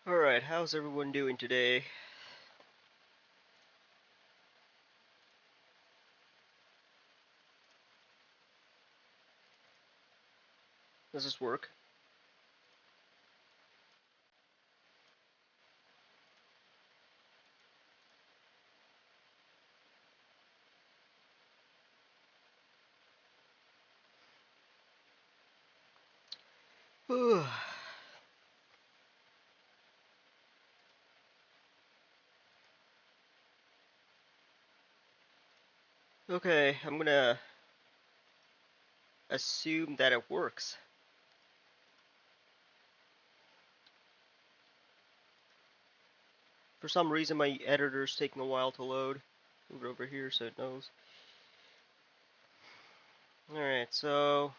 Alright, how's everyone doing today? Does this work? Okay, I'm gonna assume that it works. For some reason my editor's taking a while to load. Move it over here so it knows. Alright, so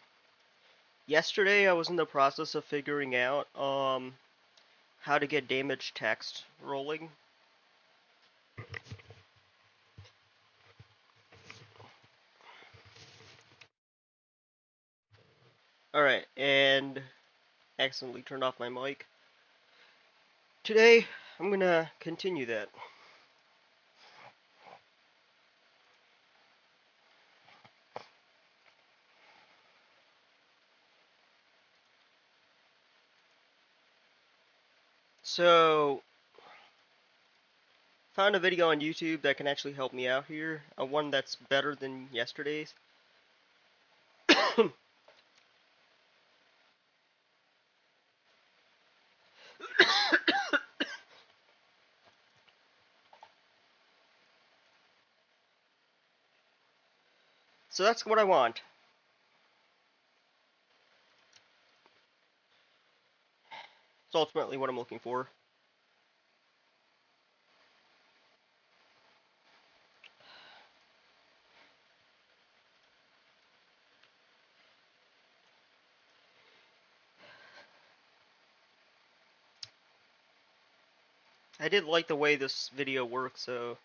yesterday I was in the process of figuring out how to get damage text rolling. Alright, and accidentally turned off my mic. Today I'm gonna continue that. So found a video on YouTube that can actually help me out here. One that's better than yesterday's. So that's what I want. It's ultimately what I'm looking for. I did like the way this video works, so...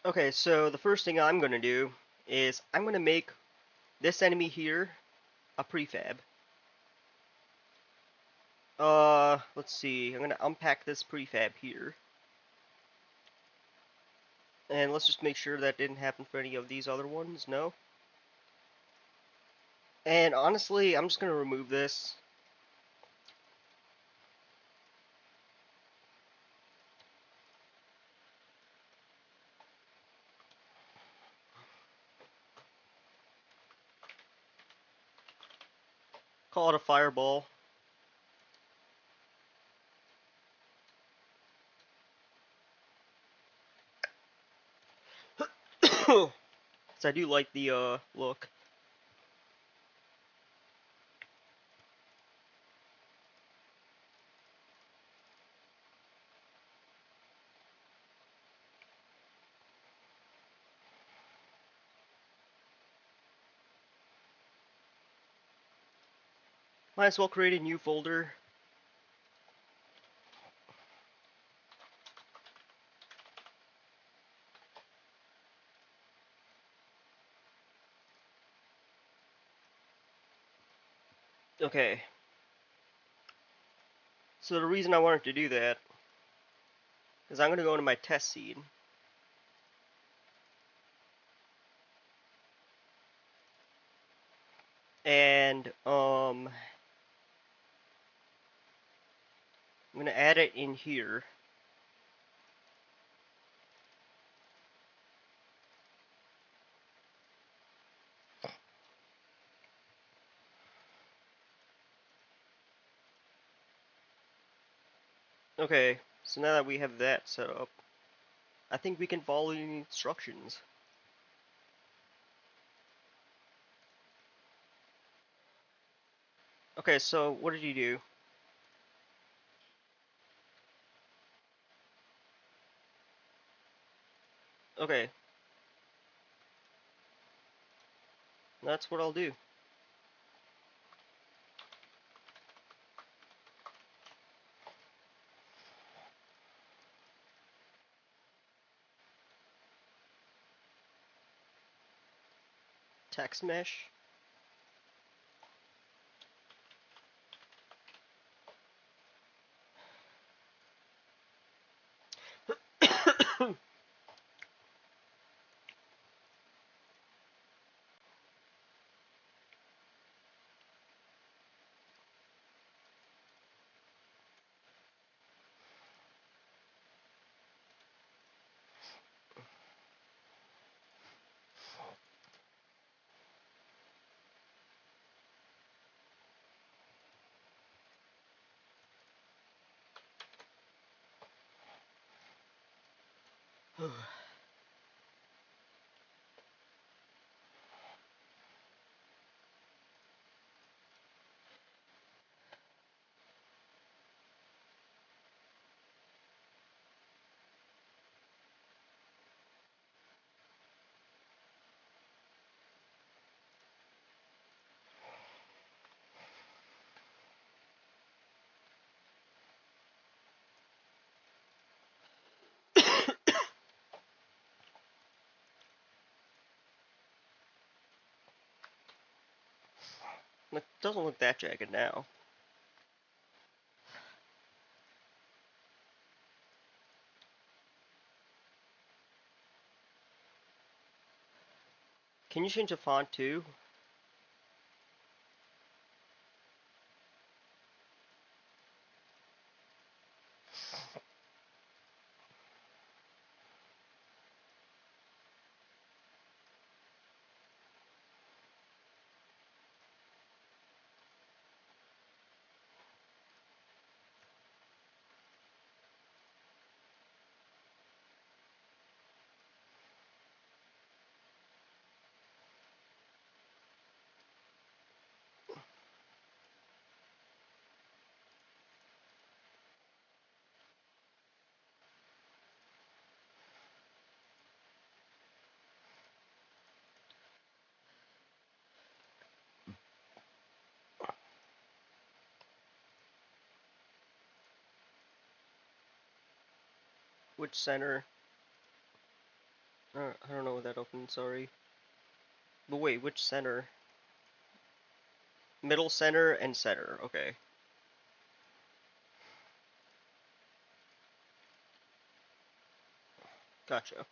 Okay, so the first thing I'm going to do is I'm going to make this enemy here a prefab. Let's see. I'm going to unpack this prefab here. And let's just make sure that didn't happen for any of these other ones. No. And honestly, I'm just going to remove this. Call it a fireball. Because I do like the look. Might as well create a new folder. Okay. So the reason I wanted to do that is I'm going to go into my test seed. And I'm going to add it in here. Okay, so now that we have that set up, I think we can follow the instructions. Okay, so what did you do? Okay. That's what I'll do. Text mesh. It doesn't look that jagged now. Can you change the font too? Which center? I don't know what that opened, sorry. But wait, which center? Middle center and center, okay. Gotcha.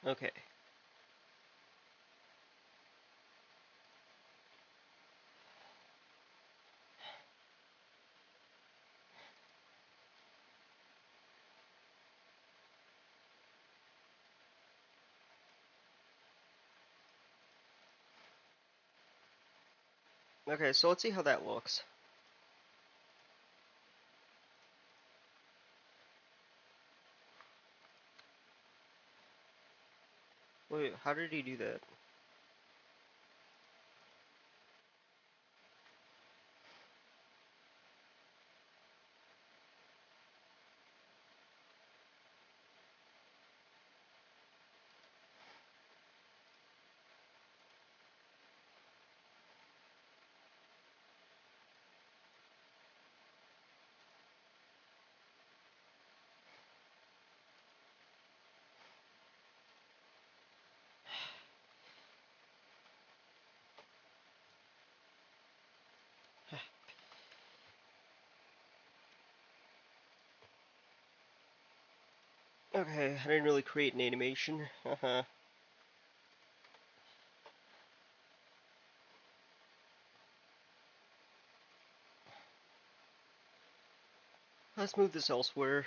Okay. Okay, so let's see how that looks. Wait, how did he do that? Okay, I didn't really create an animation. Let's move this elsewhere.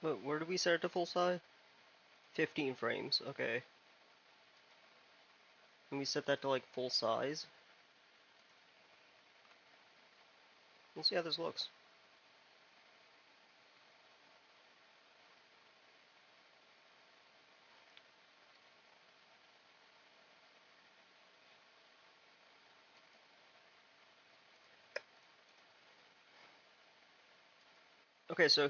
But where do we set it to full size? 15 frames, okay. And we set that to like full size. Let's see how this looks. Okay, so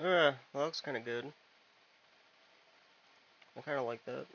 that looks kind of good. I kind of like that.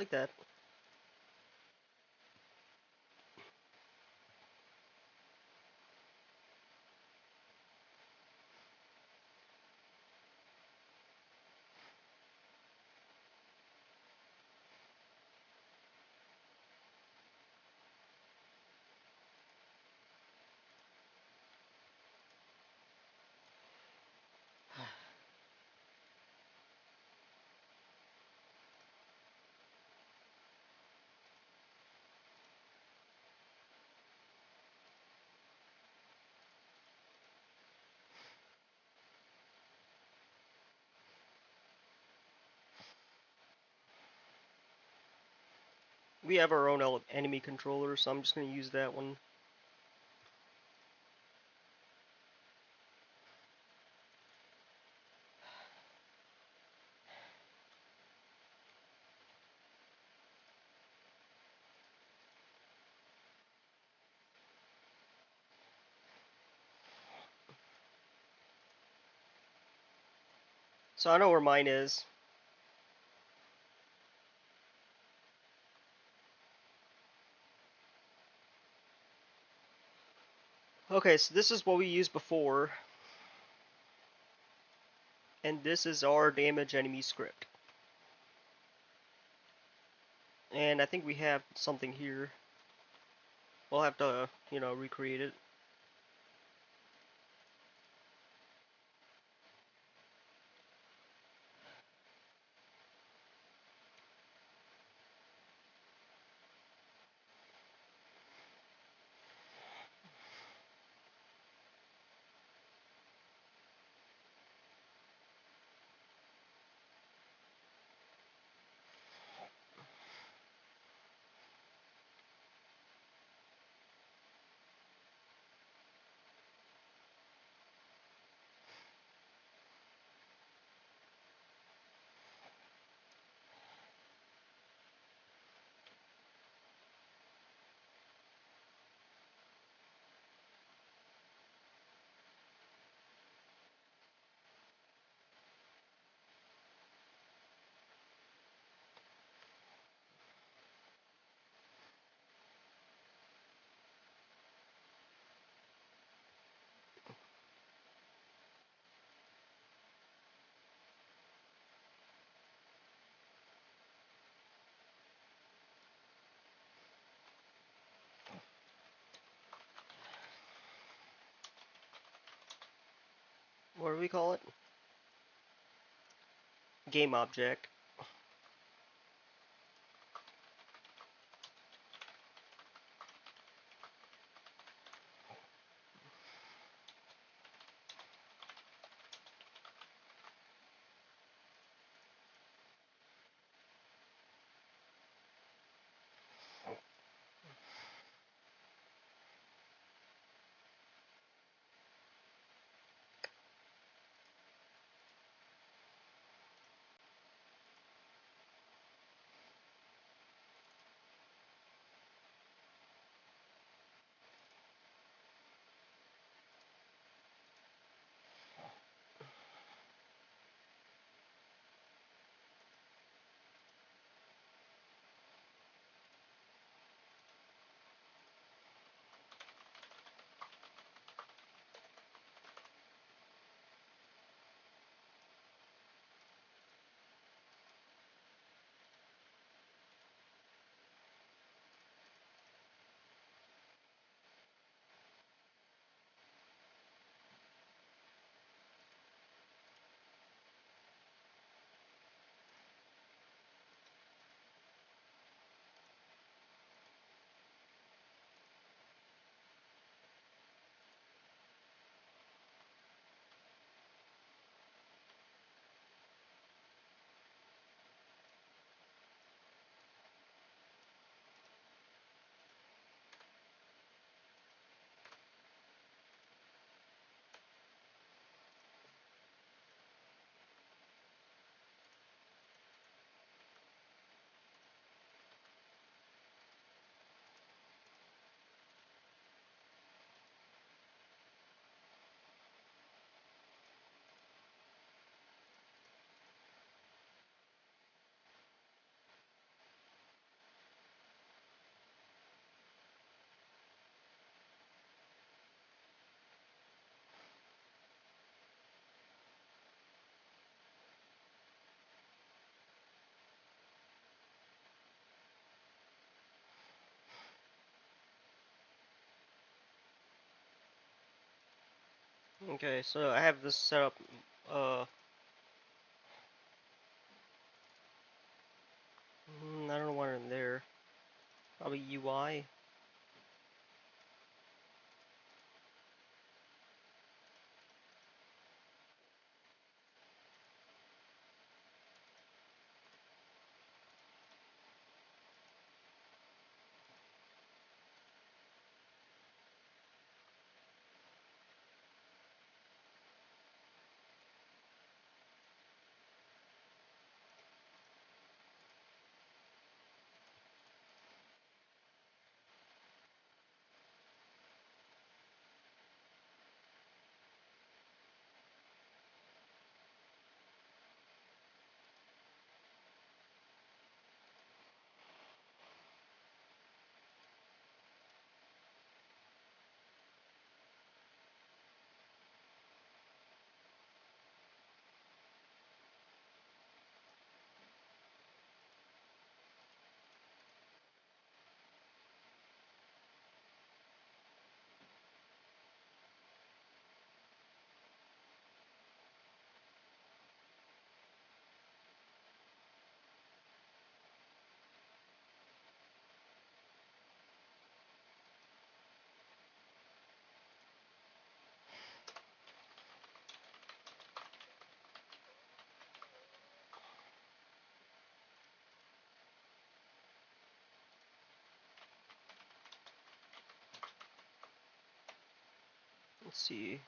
like that. We have our own enemy controller, so I'm just gonna use that one. So I know where mine is. Okay, so this is what we used before, and this is our damage enemy script. And I think we have something here. We'll have to, recreate it. What do we call it? Game object. Okay, so I have this set up. I don't know what in there. Probably UI. Let's see.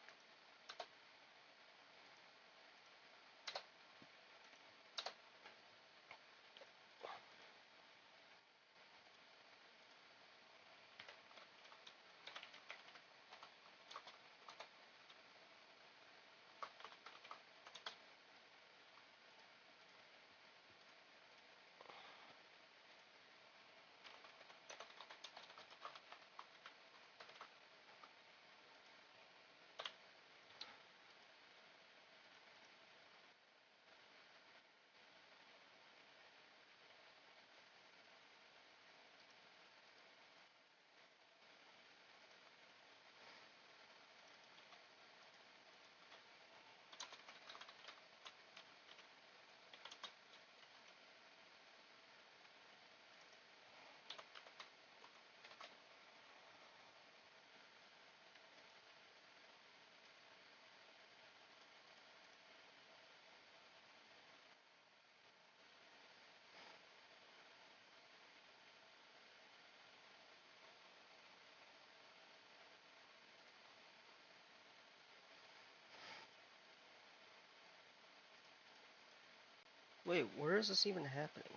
Wait, where is this even happening?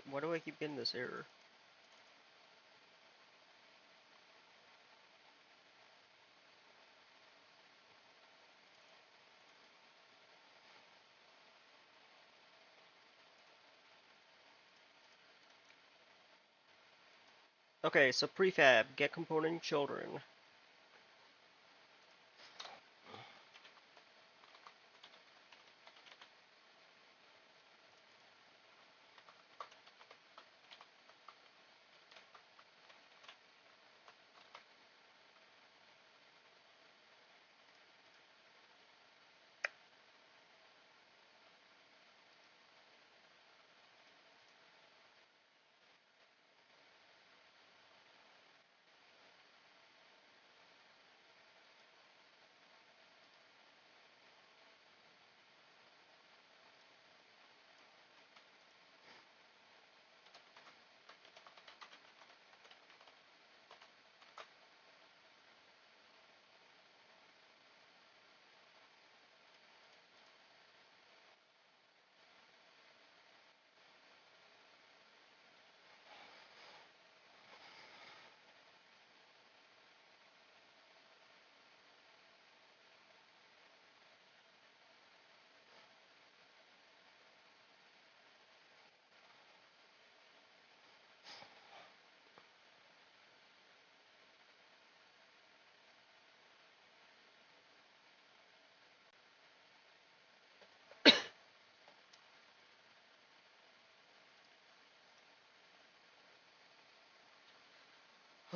Why do I keep getting this error? Okay, so prefab, get component children.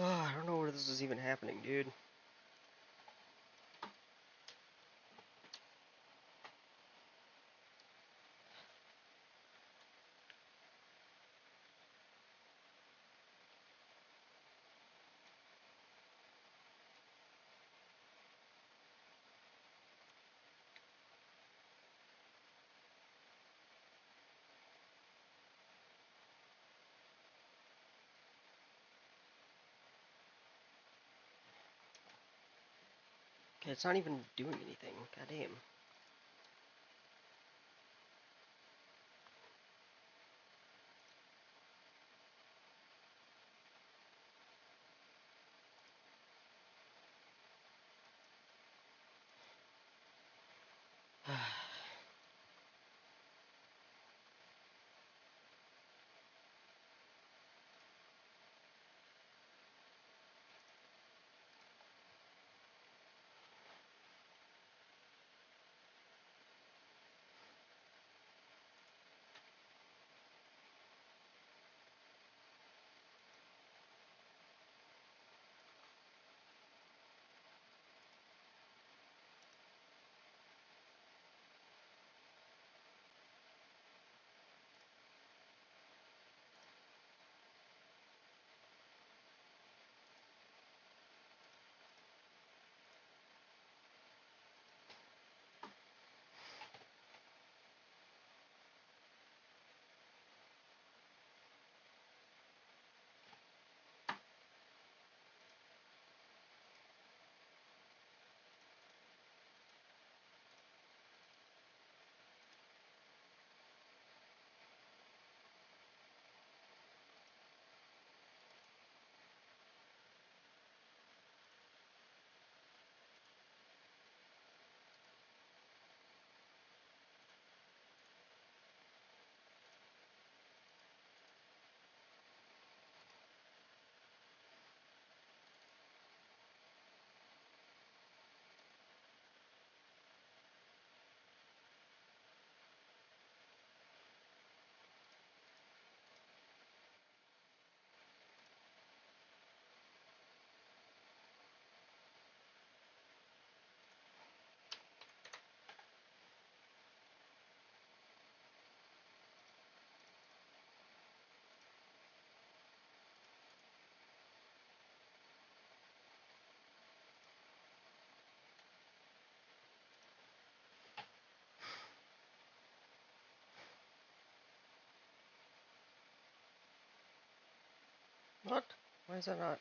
I don't know where this is even happening, dude. It's not even doing anything. God damn. What? Why is that not?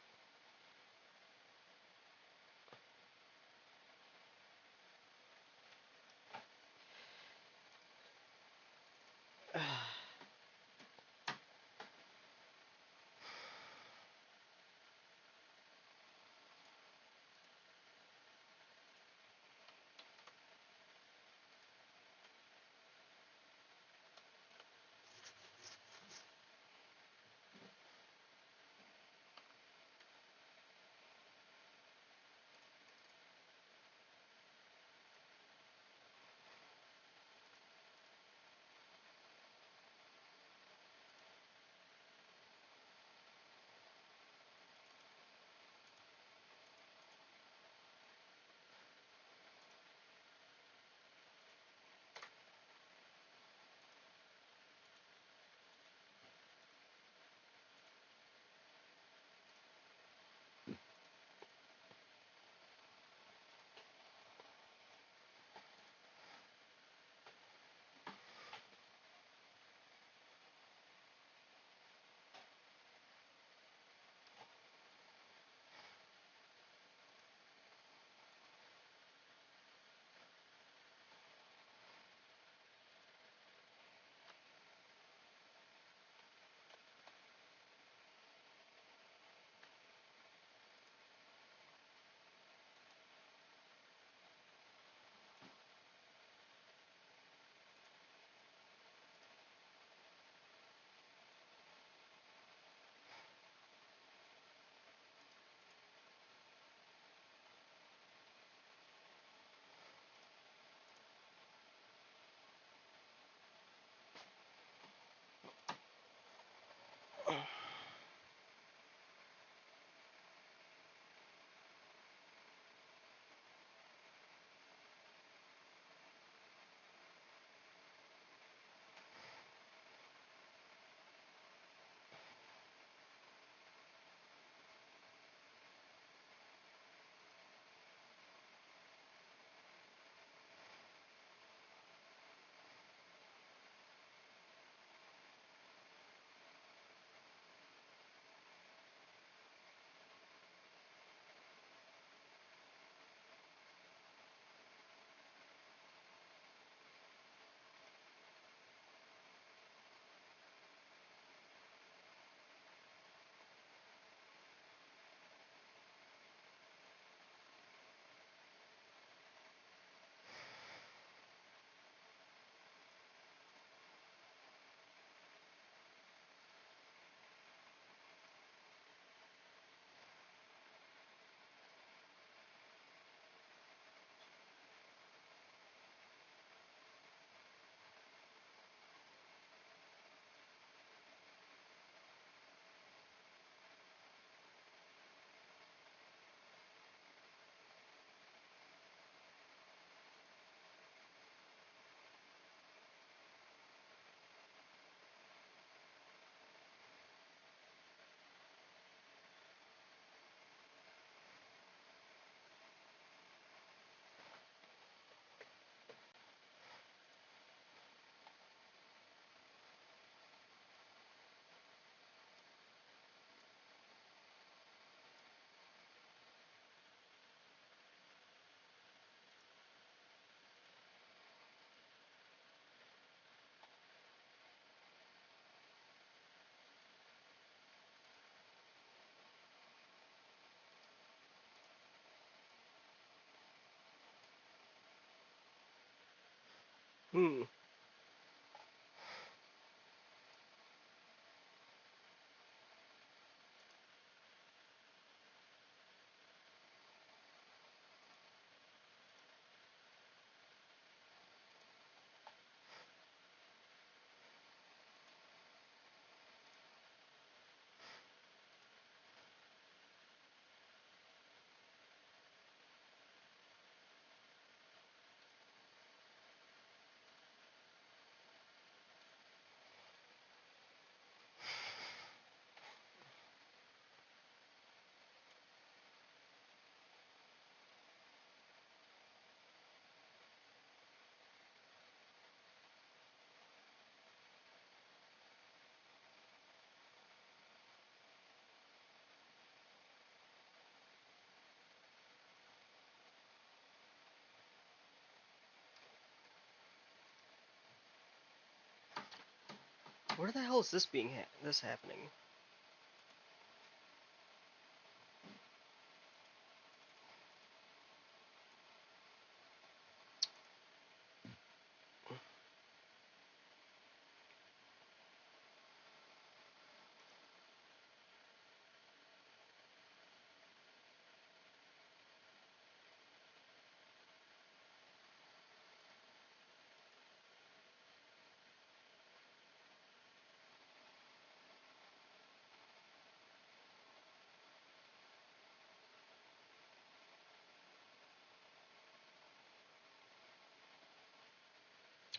Hmm. Where the hell is this this happening?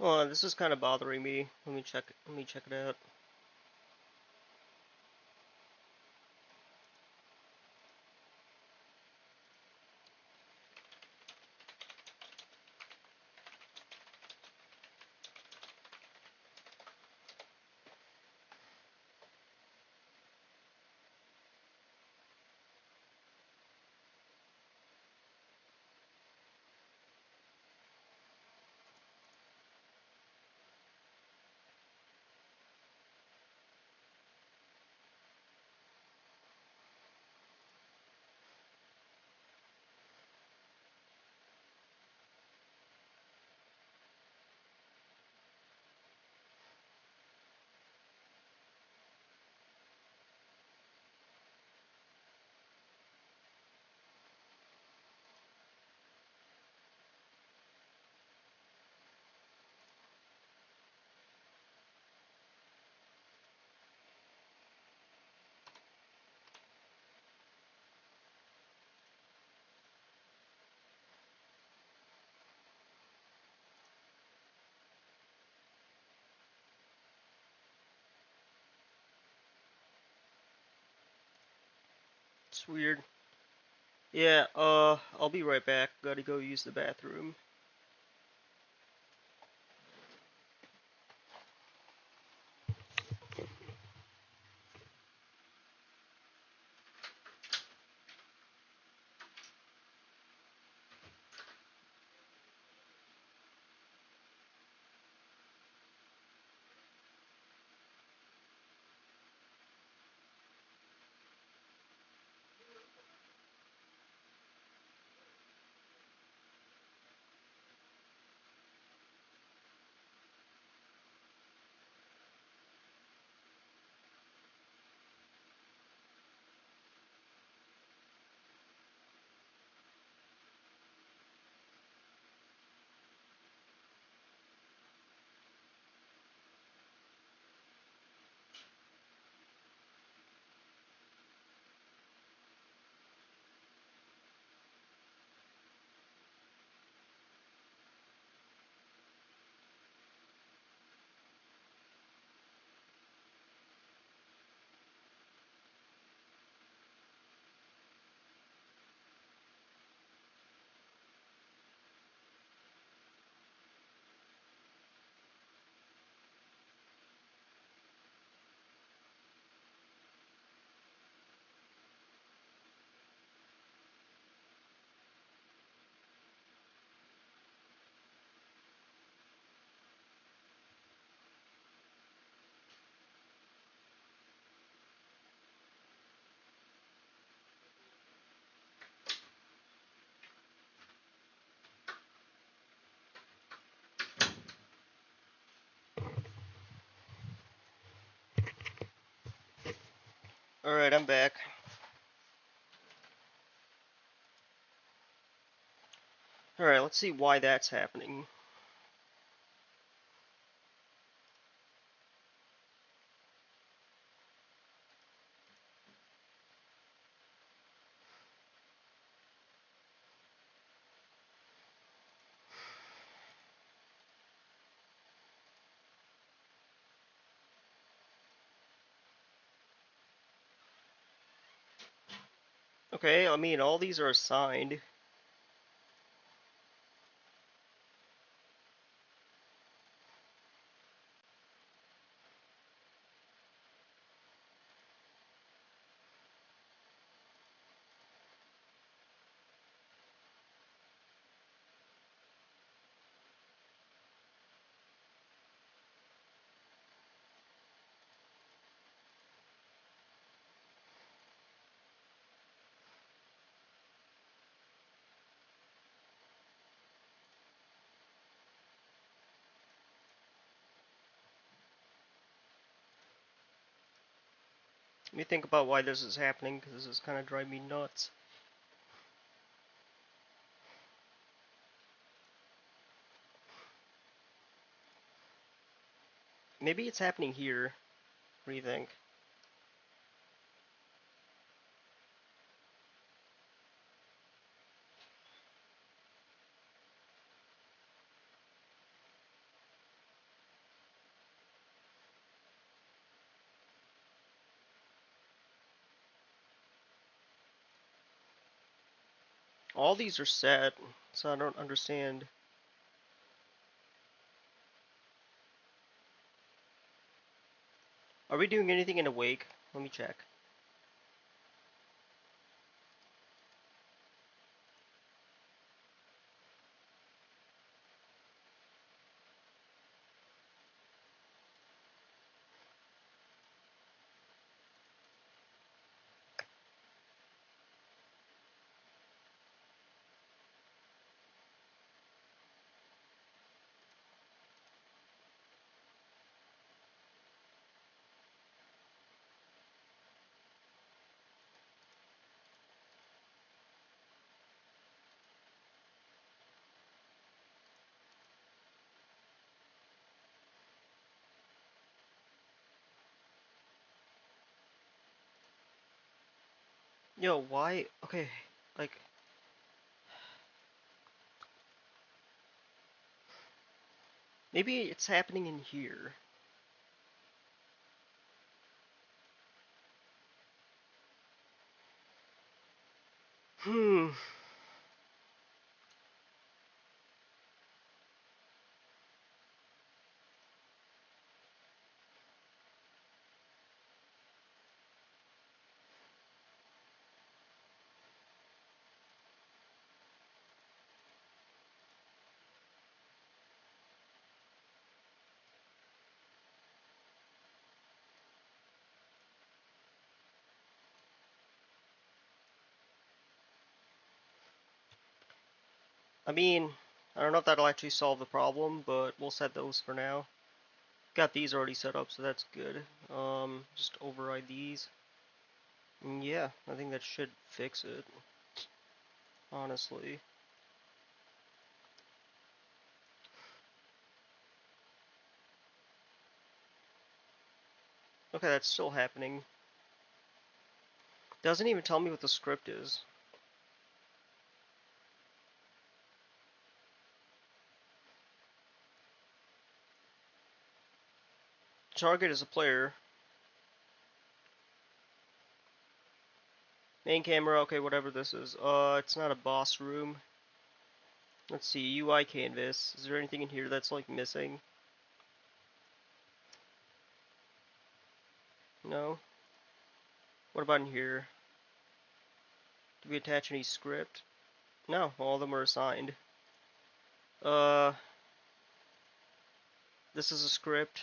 Oh, this is kind of bothering me. Let me check. Let me check it out. It's weird. Yeah. I'll be right back. Gotta go use the bathroom. Alright, I'm back. Alright, let's see why that's happening. Okay, I mean, all these are assigned. Let me think about why this is happening, because this is kind of driving me nuts. Maybe it's happening here. What do you think? All these are set, so I don't understand. Are we doing anything in Awake? Let me check. Yo, why? Okay, like, maybe it's happening in here. Hmm. I mean, I don't know if that'll actually solve the problem, but we'll set those for now. Got these already set up, so that's good. Just override these. And yeah, I think that should fix it, honestly. Okay, that's still happening. Doesn't even tell me what the script is. Target is a player. Main camera, okay, whatever this is. It's not a boss room. Let's see, UI canvas. Is there anything in here that's like missing? No? What about in here? Did we attach any script? No, all of them are assigned. Uh, this is a script.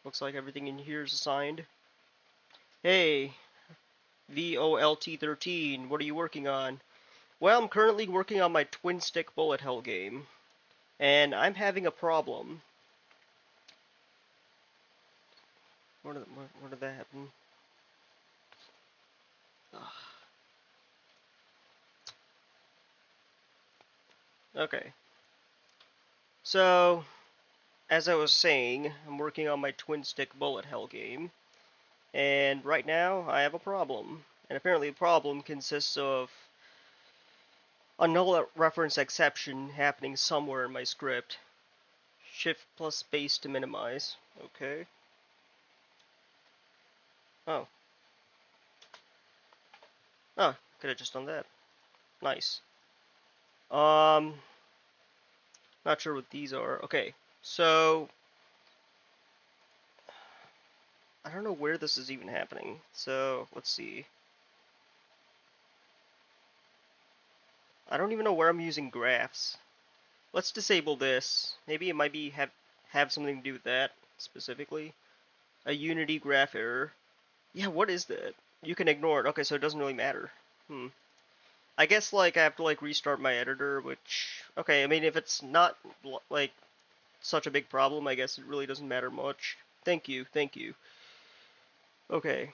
Looks like everything in here is assigned. Hey, VOLT13, what are you working on? Well, I'm currently working on my twin stick bullet hell game, and I'm having a problem. Where did that happen? Okay. So, as I was saying, I'm working on my twin stick bullet hell game, and right now I have a problem. And apparently the problem consists of a null reference exception happening somewhere in my script. Shift plus space to minimize. Okay. Oh. Oh, could have just done that. Nice. Um, not sure what these are. Okay, so I don't know where this is even happening. So let's see. I don't even know where I'm using graphs. Let's disable this. Maybe it might be have something to do with that specifically. A Unity graph error. Yeah, what is that? You can ignore it. Okay, so it doesn't really matter. Hmm. I guess like I have to like restart my editor, which okay. I mean, if it's not like such a big problem, I guess it really doesn't matter much. Thank you, thank you. Okay.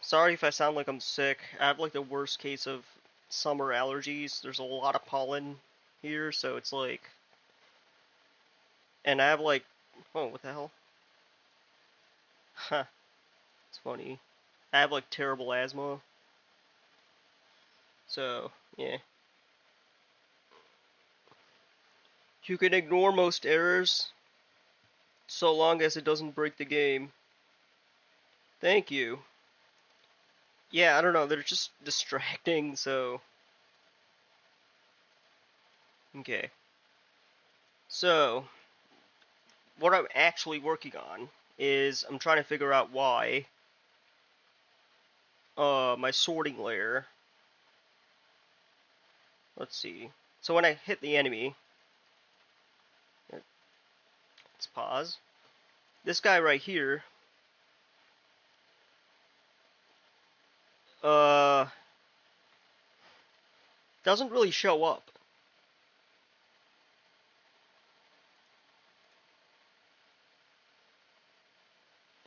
Sorry if I sound like I'm sick. I have like the worst case of summer allergies. There's a lot of pollen here, so it's like, and I have like, oh, what the hell? Huh, it's funny. I have like terrible asthma, so yeah. You can ignore most errors so long as it doesn't break the game. Thank you. Yeah, I don't know. They're just distracting, so okay. So what I'm actually working on is I'm trying to figure out why my sorting layer. Let's see. So when I hit the enemy, let's pause. This guy right here, uh, doesn't really show up.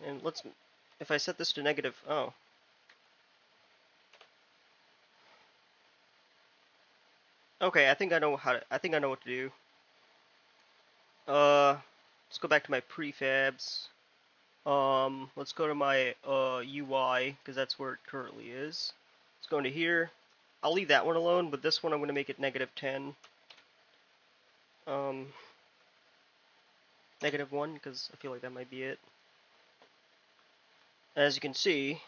And let's, if I set this to negative, oh, okay. I think I know how to. I think I know what to do. Let's go back to my prefabs. Let's go to my UI because that's where it currently is. Let's go into here. I'll leave that one alone, but this one I'm going to make it -10. Um, -1 because I feel like that might be it. As you can see,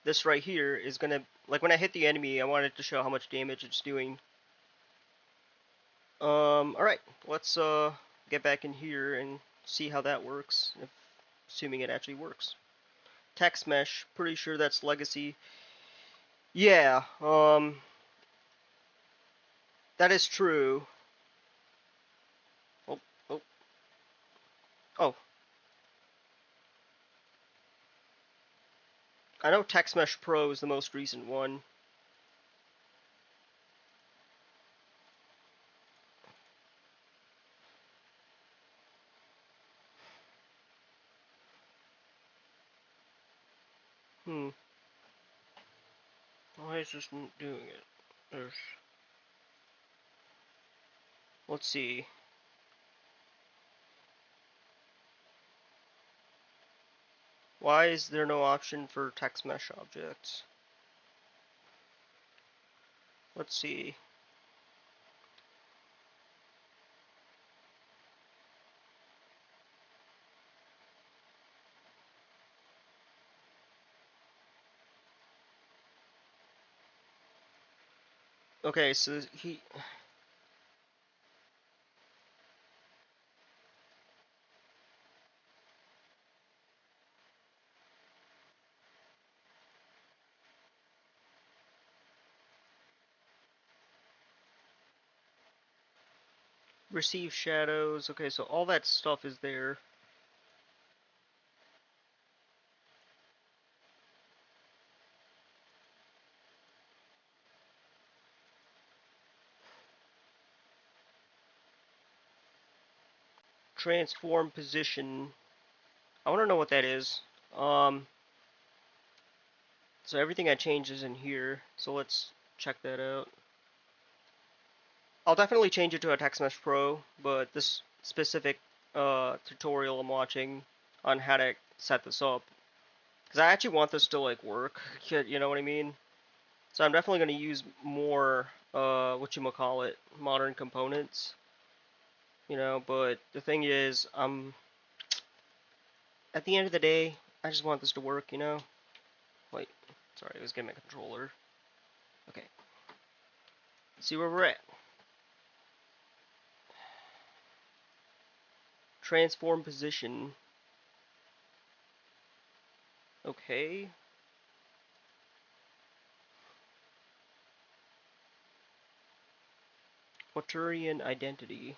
this right here is gonna, like when I hit the enemy, I want it to show how much damage it's doing. Alright, let's get back in here and see how that works, assuming it actually works. Text mesh, pretty sure that's legacy. Yeah, that is true. Oh, oh, oh. I know Text Mesh Pro is the most recent one. Hmm. Why is this not doing it? There's... Let's see. Why is there no option for text mesh objects? Let's see. Okay, so he... Receive shadows. Okay, so all that stuff is there. Transform position. I want to know what that is. Um, So everything I changed is in here. So let's check that out. I'll definitely change it to a TextMesh Pro, but this specific tutorial I'm watching on how to set this up, because I actually want this to like work. You know what I mean? So I'm definitely going to use more whatchamacallit, modern components. You know, but the thing is, at the end of the day, I just want this to work. You know? Wait, sorry, I was getting my controller. Okay, let's see where we're at. Transform position. Okay. Quaternion identity.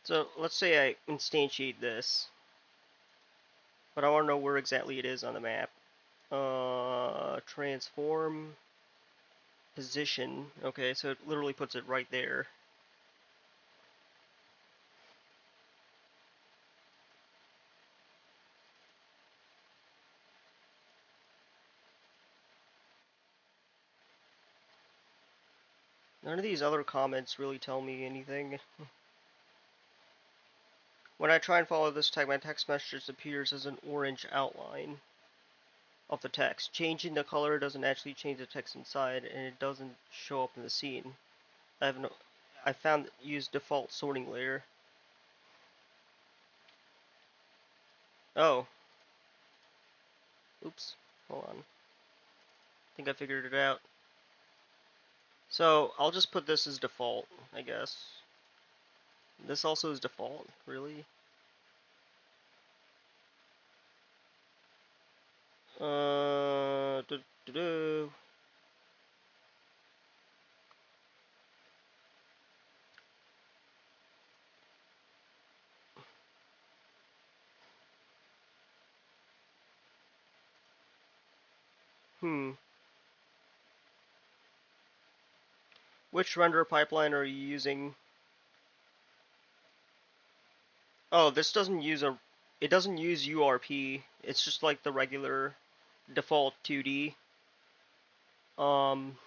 So let's say I instantiate this, but I want to know where exactly it is on the map. Transform position. Okay, so it literally puts it right there. None of these other comments really tell me anything. When I try and follow this tag, my text message appears as an orange outline of the text. Changing the color doesn't actually change the text inside, and it doesn't show up in the scene. I found that use default sorting layer. Oh, oops. Hold on. I think I figured it out. So I'll just put this as default, I guess. This also is default, really? Do, do, do. Hmm. Which render pipeline are you using? Oh, this doesn't use it doesn't use URP. It's just like the regular default 2D. Um,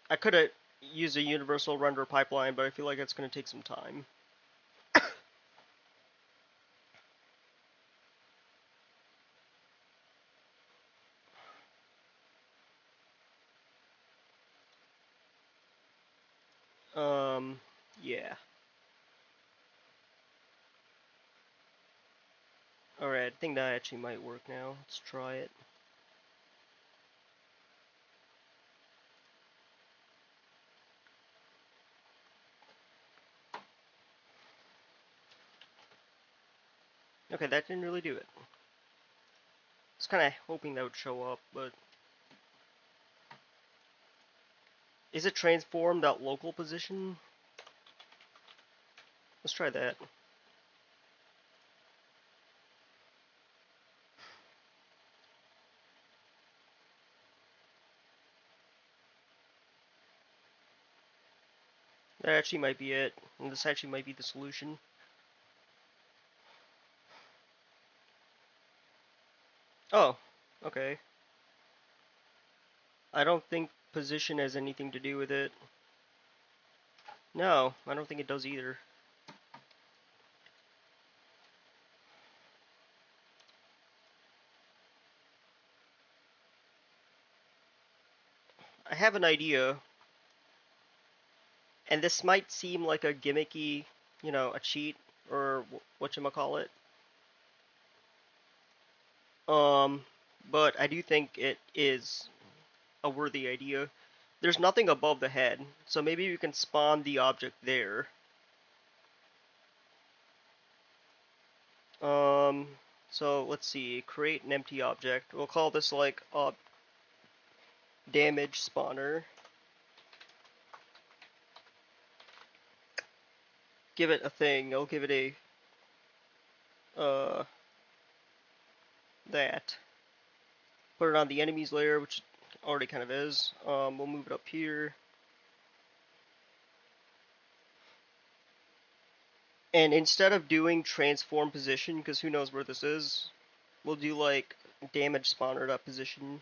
I could have used a universal render pipeline, but I feel like it's going to take some time. Yeah. Alright, I think that actually might work now. Let's try it. Okay, that didn't really do it. I was kind of hoping that would show up, but... Is it transform.local position? Let's try that. That actually might be it, and this actually might be the solution. Oh, okay. I don't think position has anything to do with it. No, I don't think it does either. I have an idea, and this might seem like a gimmicky, you know, a cheat, or whatchamacallit. Um, but I do think it is a worthy idea. There's nothing above the head, so maybe we can spawn the object there. Um, so let's see, create an empty object. We'll call this like a damage spawner. Give it a thing. I'll give it a that. Put it on the enemies layer, which already kind of is. We'll move it up here. And instead of doing transform position, because who knows where this is, we'll do like damage spawner dot position.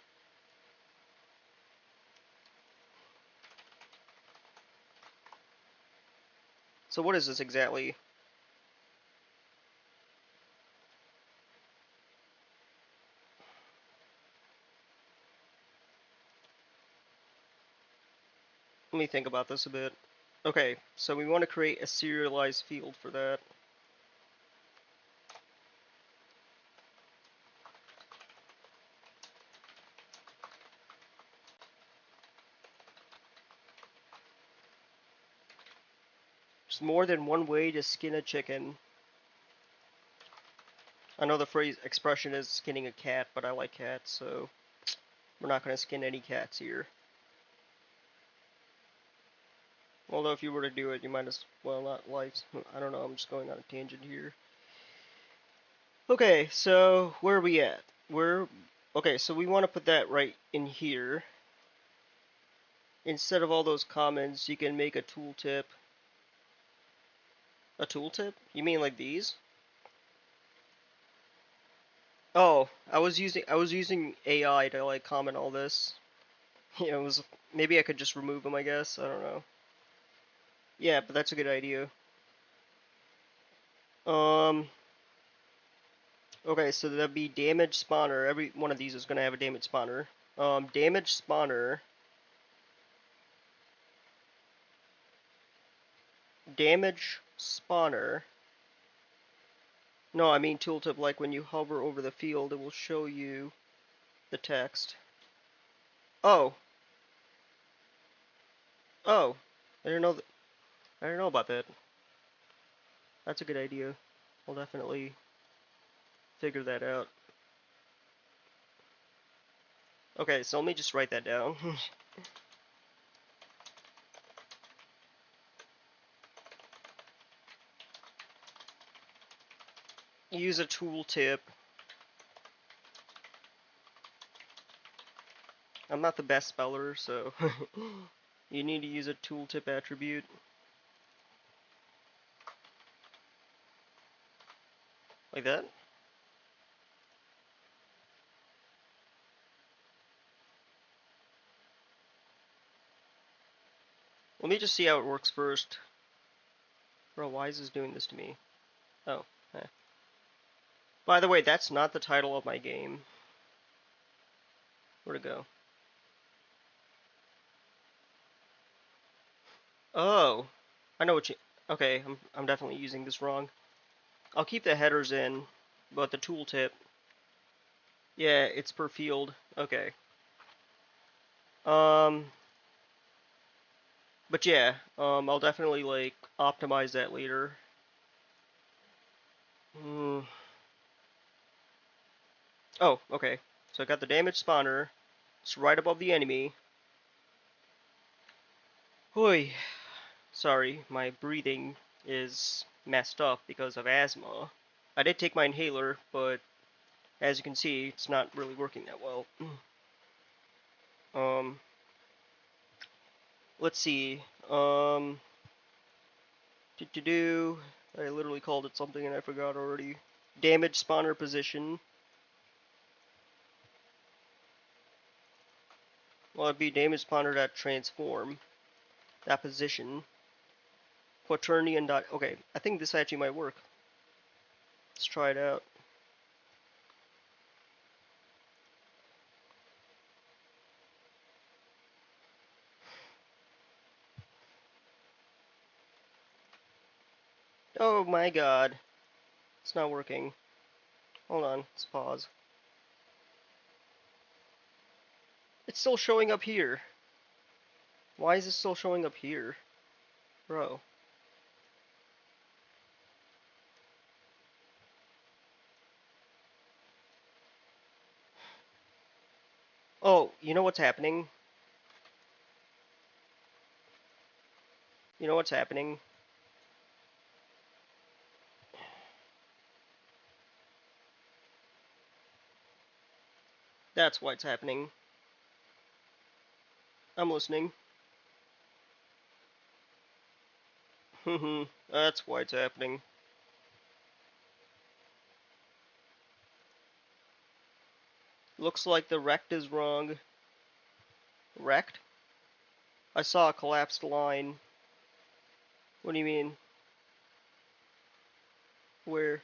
So what is this exactly? Let me think about this a bit. Okay, so we want to create a serialized field for that. There's more than one way to skin a chicken. I know the phrase expression is skinning a cat, but I like cats, so we're not going to skin any cats here. Although if you were to do it, you might as well not life. I don't know, I'm just going on a tangent here. Okay, so where are we at? Okay, so we want to put that right in here. Instead of all those comments, you can make a tooltip. A tooltip? You mean like these? Oh, I was using AI to like comment all this. Yeah, it was maybe I could just remove them, I guess. I don't know. Yeah, but that's a good idea. Um okay, so that'd be damage spawner. Every one of these is gonna have a damage spawner. Damage spawner. Damage spawner. No, I mean tooltip, like when you hover over the field, it will show you the text. Oh, oh, I didn't know I didn't know about that. That's a good idea. We'll definitely figure that out. Okay, so let me just write that down. Use a tooltip. I'm not the best speller, so you need to use a tooltip attribute. Like that. Let me just see how it works first. Bro, why is this doing this to me? Oh, eh. By the way, that's not the title of my game. Where'd it go? Oh, I know what you. Okay, I'm definitely using this wrong. I'll keep the headers in, but the tooltip. Yeah, it's per field. Okay. Um, but yeah, I'll definitely like optimize that later. Hmm. Oh, okay. So I got the damage spawner. It's right above the enemy. Hoi. Sorry, my breathing is messed up because of asthma. I did take my inhaler, but as you can see, it's not really working that well. Um, let's see. Um, do. I literally called it something and I forgot already. Damage spawner position. Well, it'd be damage spawner dot transform. That position. Quaternion dot. Okay, I think this actually might work. Let's try it out. Oh my god. It's not working. Hold on, let's pause. It's still showing up here. Why is it still showing up here? Bro. Oh, you know what's happening? You know what's happening? That's why it's happening. I'm listening. That's why it's happening. Looks like the rect is wrong. Rect? I saw a collapsed line. What do you mean? Where?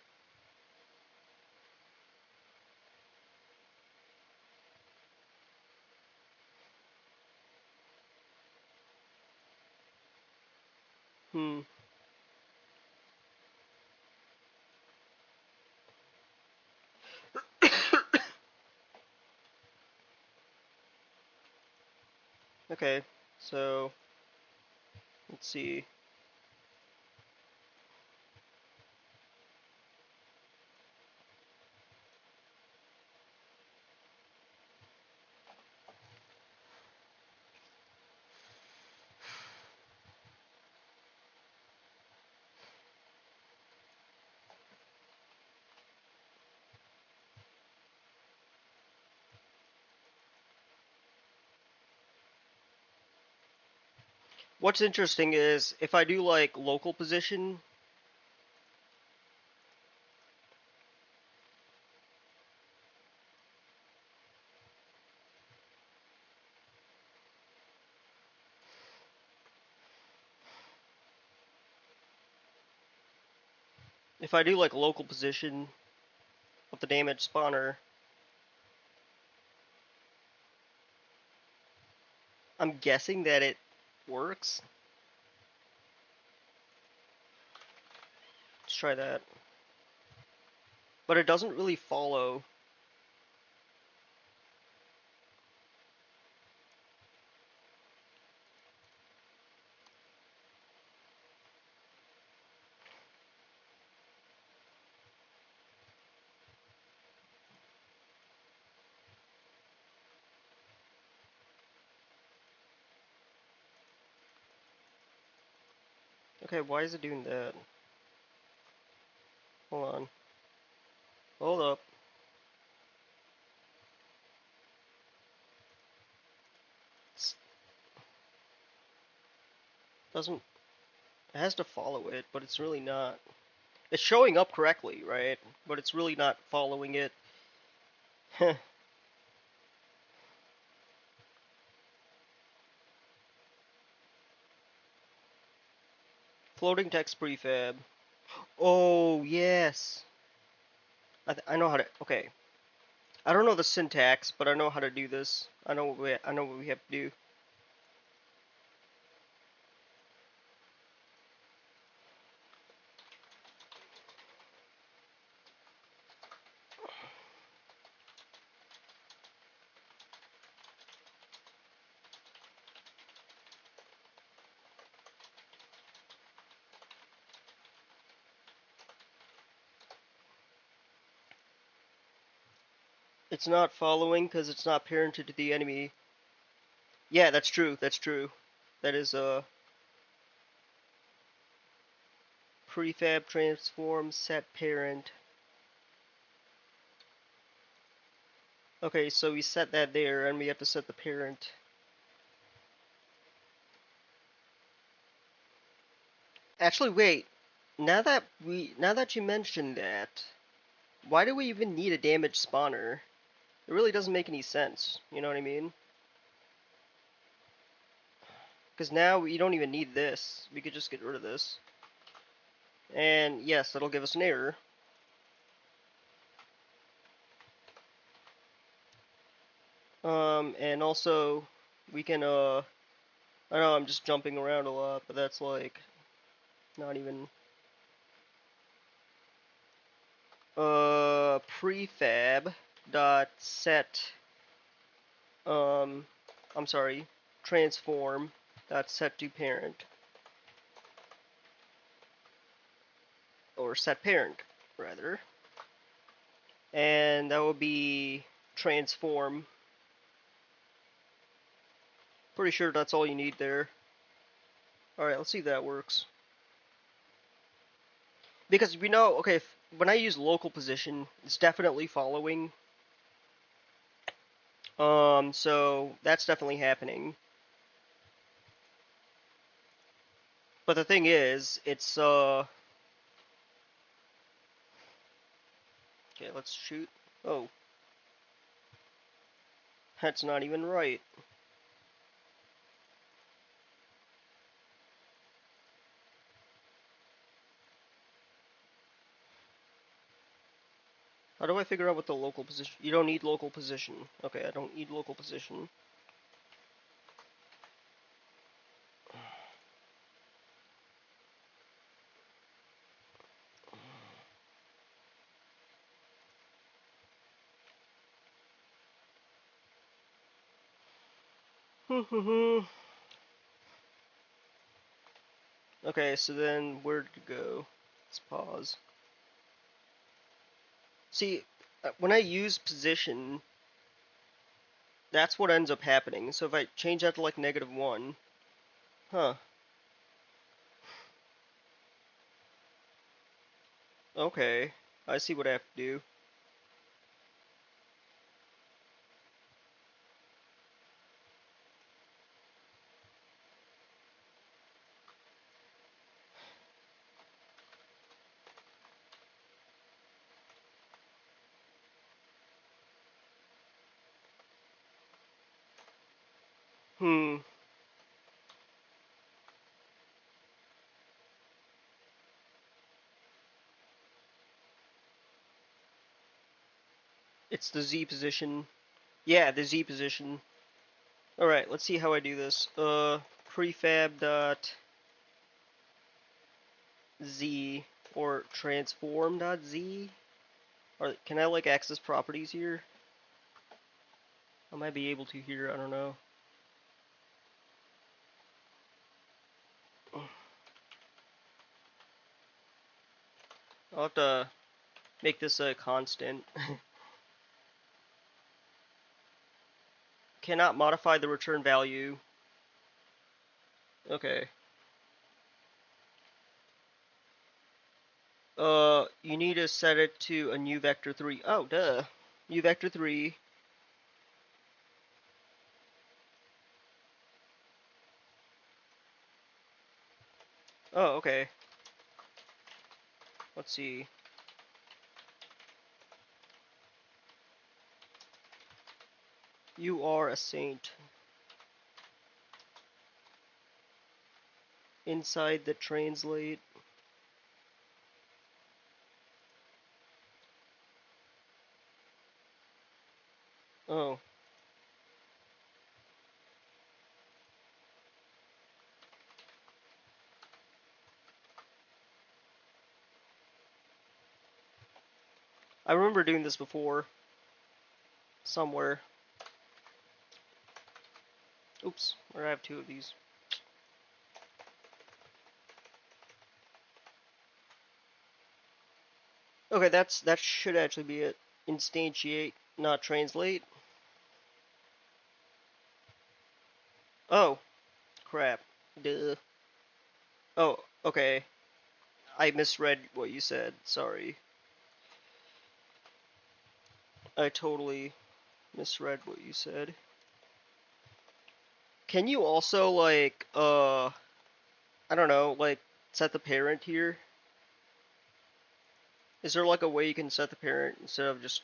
Hmm. Okay, so let's see. What's interesting is if I do like local position, if I do like local position of the damage spawner, I'm guessing that it works. Let's try that. But it doesn't really follow. Okay, why is it doing that? Hold on. Hold up. It doesn't. It has to follow it, but it's really not. It's showing up correctly, right? But it's really not following it. Floating text prefab. Oh, yes. I know how to. Okay. I don't know the syntax, but I know how to do this. I know what we have to do. It's not following because it's not parented to the enemy. Yeah, that's true. That's true. That is a prefab transform set parent. Okay, so we set that there, and we have to set the parent. Actually, wait. Now that you mentioned that, why do we even need a damage spawner? It really doesn't make any sense. You know what I mean? Because now we don't even need this. We could just get rid of this. And yes, that'll give us an error. And also we can I know I'm just jumping around a lot, but that's like not even prefab dot set um I'm sorry, transform dot set to parent, or set parent rather, and that will be transform. Pretty sure that's all you need there. All right, let's see if that works. Because we know, okay, when I use local position, it's definitely following. So that's definitely happening. But the thing is, it's okay, let's shoot. Oh, That's not even right. How do I figure out what the local position? You don't need local position. Okay, I don't need local position. Okay, so then where did it go? Let's pause. See, when I use position, that's what ends up happening. So if I change that to like -1, huh? Okay, I see what I have to do. Hmm. It's the Z position. Yeah, the Z position. All right, let's see how I do this. Prefab dot Z or transform dot Z. Or can I like access properties here? I might be able to here. I don't know. I'll have to make this a constant. Cannot modify the return value. Okay. You need to set it to a new vector 3. Oh, duh. New vector 3. Oh, okay. Let's see. You are a saint. Inside the translate. Oh. I remember doing this before. Somewhere. Oops. Or I have two of these. Okay, that should actually be it. Instantiate, not translate. Oh, crap. Duh. Oh, okay. I misread what you said. Sorry. I totally misread what you said. Can you also like I don't know, like set the parent here? Is there like a way you can set the parent instead of just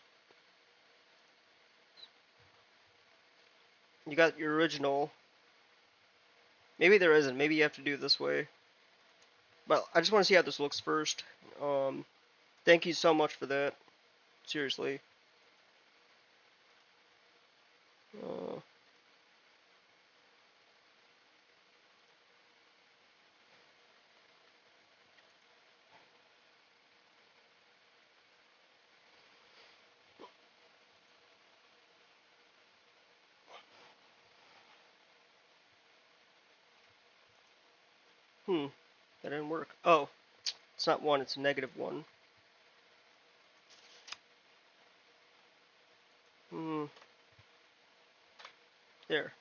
you got your original? Maybe there isn't. Maybe you have to do it this way. But I just want to see how this looks first. Thank you so much for that. Seriously. Uh, that didn't work. Oh, it's not 1. It's a -1. Hmm. There.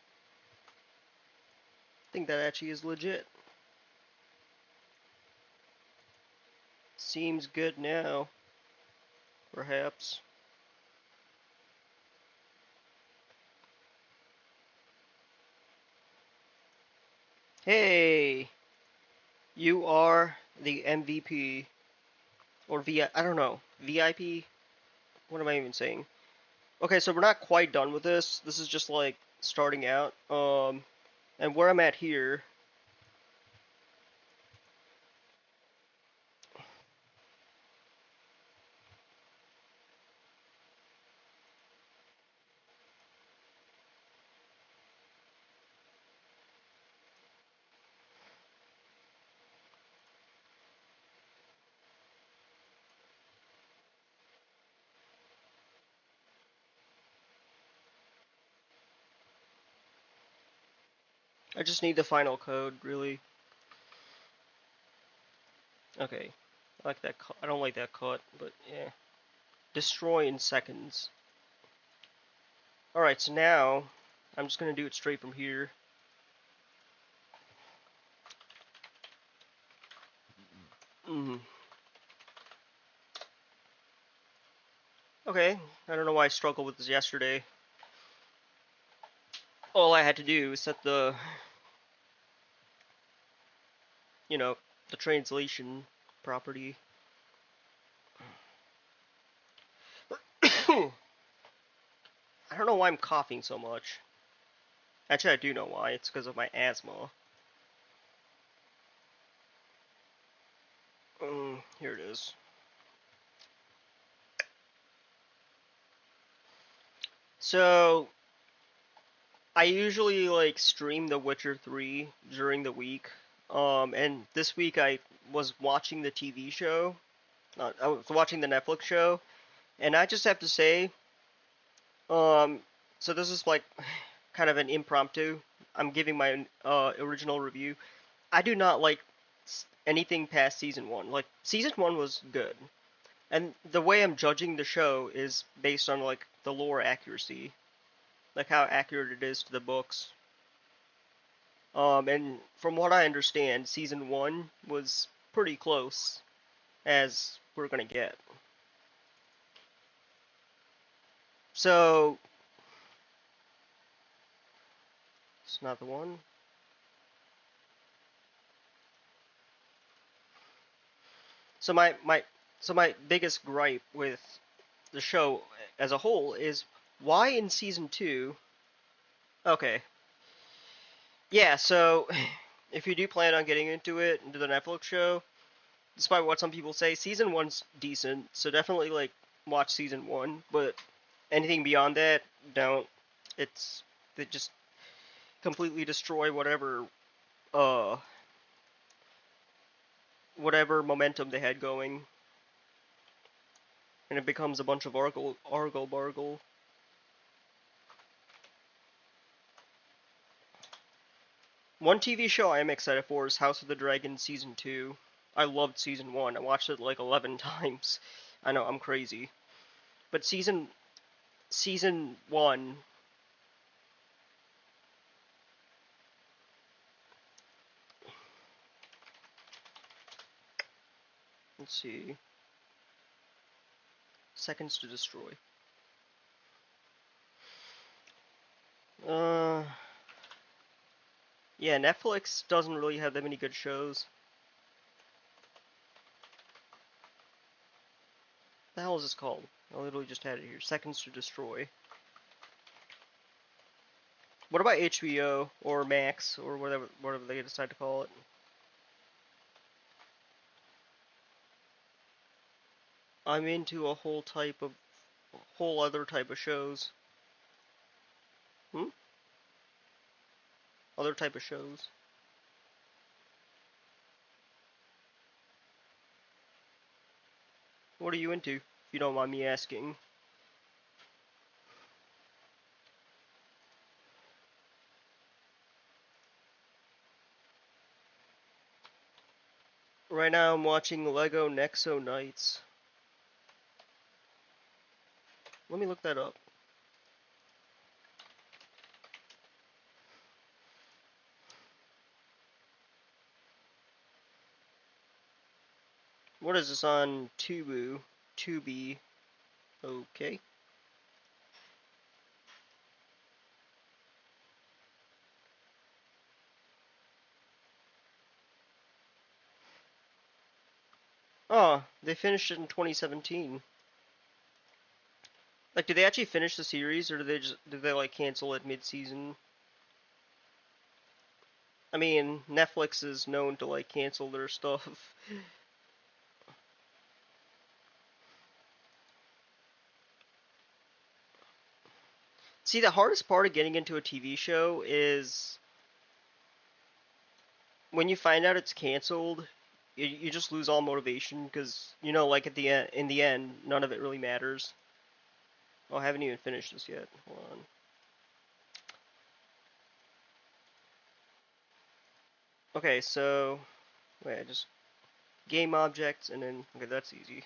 I think that actually is legit. Seems good now. Perhaps. Hey, you are the MVP or I don't know, VIP. What am I even saying? Okay, so we're not quite done with this. This is just like starting out. And where I'm at here, I just need the final code, really. Okay, I like that. I don't like that cut, but yeah. Destroy in seconds. All right, so now I'm just gonna do it straight from here. Mm. Okay, I don't know why I struggled with this yesterday. All I had to do was set you know, the translation property. I don't know why I'm coughing so much. Actually, I do know why. It's because of my asthma. Here it is. So, I usually like stream The Witcher 3 during the week. And this week I was watching the TV show. I was watching the Netflix show, and I just have to say, um, so this is like kind of an impromptu. I'm giving my original review. I do not like anything past season one. Like season one was good, and the way I'm judging the show is based on like the lore accuracy, like how accurate it is to the books. And from what I understand, season one was pretty close as we're gonna get. So it's not the one. So my biggest gripe with the show as a whole is why in season two. Okay, yeah. So if you do plan on getting into the Netflix show, despite what some people say, season one's decent. So definitely like watch season one. But anything beyond that, don't. It's they just completely destroy uh whatever momentum they had going, and it becomes a bunch of argle bargle. One TV show I am excited for is House of the Dragon season 2. I loved season 1. I watched it like 11 times. I know I'm crazy. But season 1, let's see. Seconds to Destroy. Uh yeah, Netflix doesn't really have that many good shows. What the hell is this called? I literally just had it here. Seconds to Destroy. What about HBO or Max or whatever they decide to call it? I'm into a whole other type of shows. Hmm? Other type of shows. What are you into, if you don't mind me asking? Right now I'm watching Lego Nexo Knights. Let me look that up. What is this on Tubu? Tubi. Okay. Oh, they finished it in 2017. Like, did they actually finish the series, or did they like cancel it mid-season? I mean, Netflix is known to like cancel their stuff. See, the hardest part of getting into a TV show is when you find out it's canceled. You just lose all motivation because you know, like at the end, in the end, none of it really matters. Oh, I haven't even finished this yet. Hold on. Okay, so wait, I just game objects and then okay, that's easy.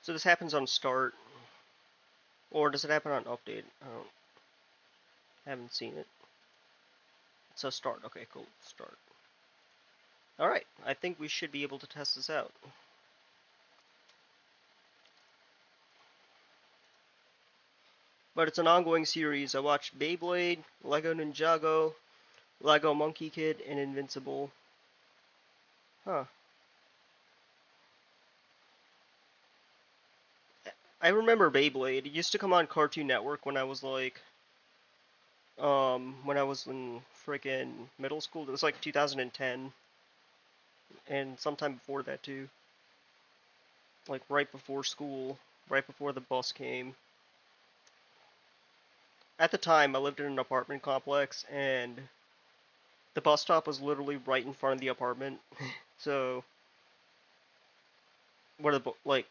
So this happens on start, or does it happen on update? Haven't seen it. So start. Okay, cool. Start. All right, I think we should be able to test this out. But it's an ongoing series. I watched Beyblade, Lego Ninjago, Lego Monkey Kid, and Invincible. Huh. I remember Beyblade. It used to come on Cartoon Network when I was like, when I was in freaking middle school. It was like 2010, and sometime before that too. Like right before school, right before the bus came. At the time, I lived in an apartment complex, and the bus stop was literally right in front of the apartment. So where the like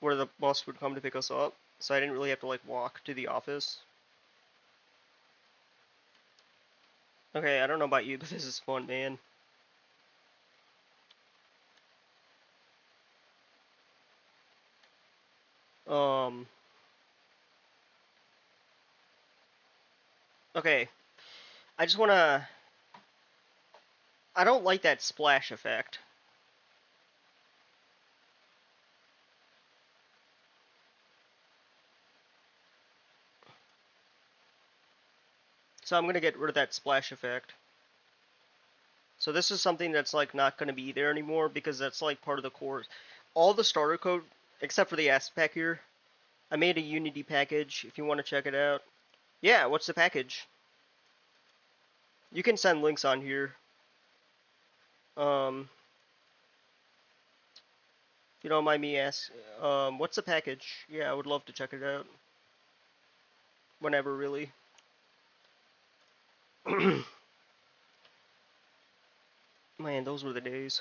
where the bus would come to pick us up, so I didn't really have to like walk to the office. Okay, I don't know about you, but this is fun, man. Um, okay, I just wanna. I don't like that splash effect, so I'm gonna get rid of that splash effect. So this is something that's like not gonna be there anymore because that's like part of the core. All the starter code, except for the asset pack here. I made a Unity package if you want to check it out. Yeah, what's the package? You can send links on here. Um, if you don't mind me asking, what's the package? Yeah, I would love to check it out. Whenever, really. Man, those were the days.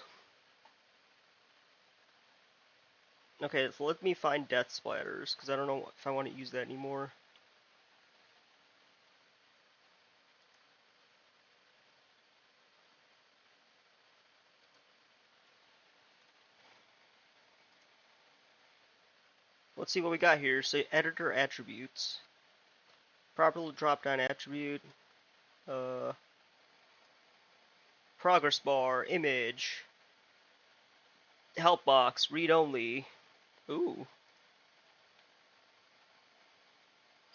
Okay, so let me find death splatters, because I don't know if I want to use that anymore. Let's see what we got here. So, editor attributes. Properly drop down attribute. Uh, progress bar, image, help box, read only. Ooh.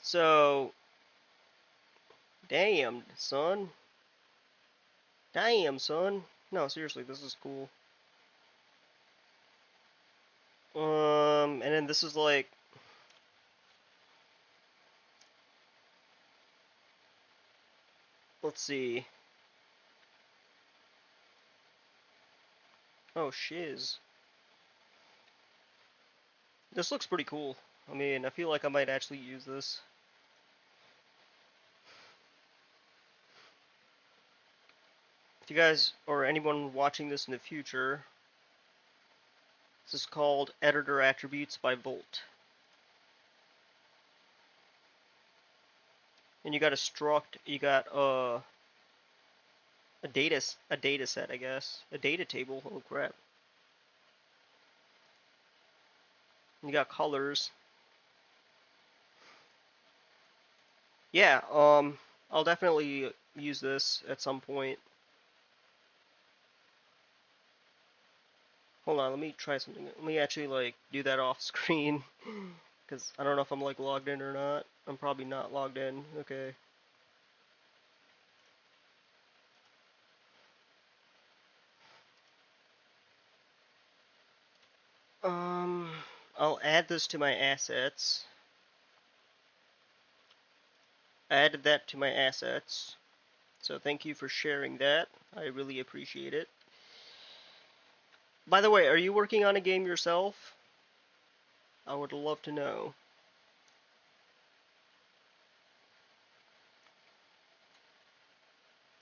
So, damn, son. Damn, son. No, seriously, this is cool. And then this is like, let's see. Oh, shiz. This looks pretty cool. I mean, I feel like I might actually use this. If you guys, or anyone watching this in the future, this is called Editor Attributes by Volt. And you got a struct, you got a data set, I guess. A data table, oh crap. You got colors. Yeah, I'll definitely use this at some point. Hold on, let me try something. Let me actually like do that off screen. Because I don't know if I'm like logged in or not. I'm probably not logged in. Okay. I'll add this to my assets. I added that to my assets. So thank you for sharing that. I really appreciate it. By the way, are you working on a game yourself? I would love to know.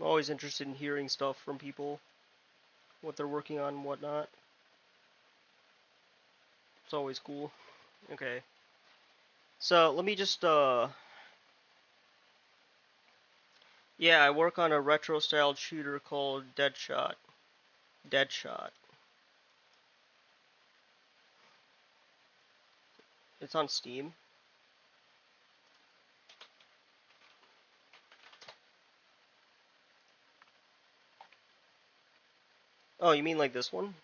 I'm always interested in hearing stuff from people, what they're working on and whatnot. It's always cool. Okay. So let me just yeah, I work on a retro styled shooter called Deadshot. Deadshot. It's on Steam. Oh, you mean like this one?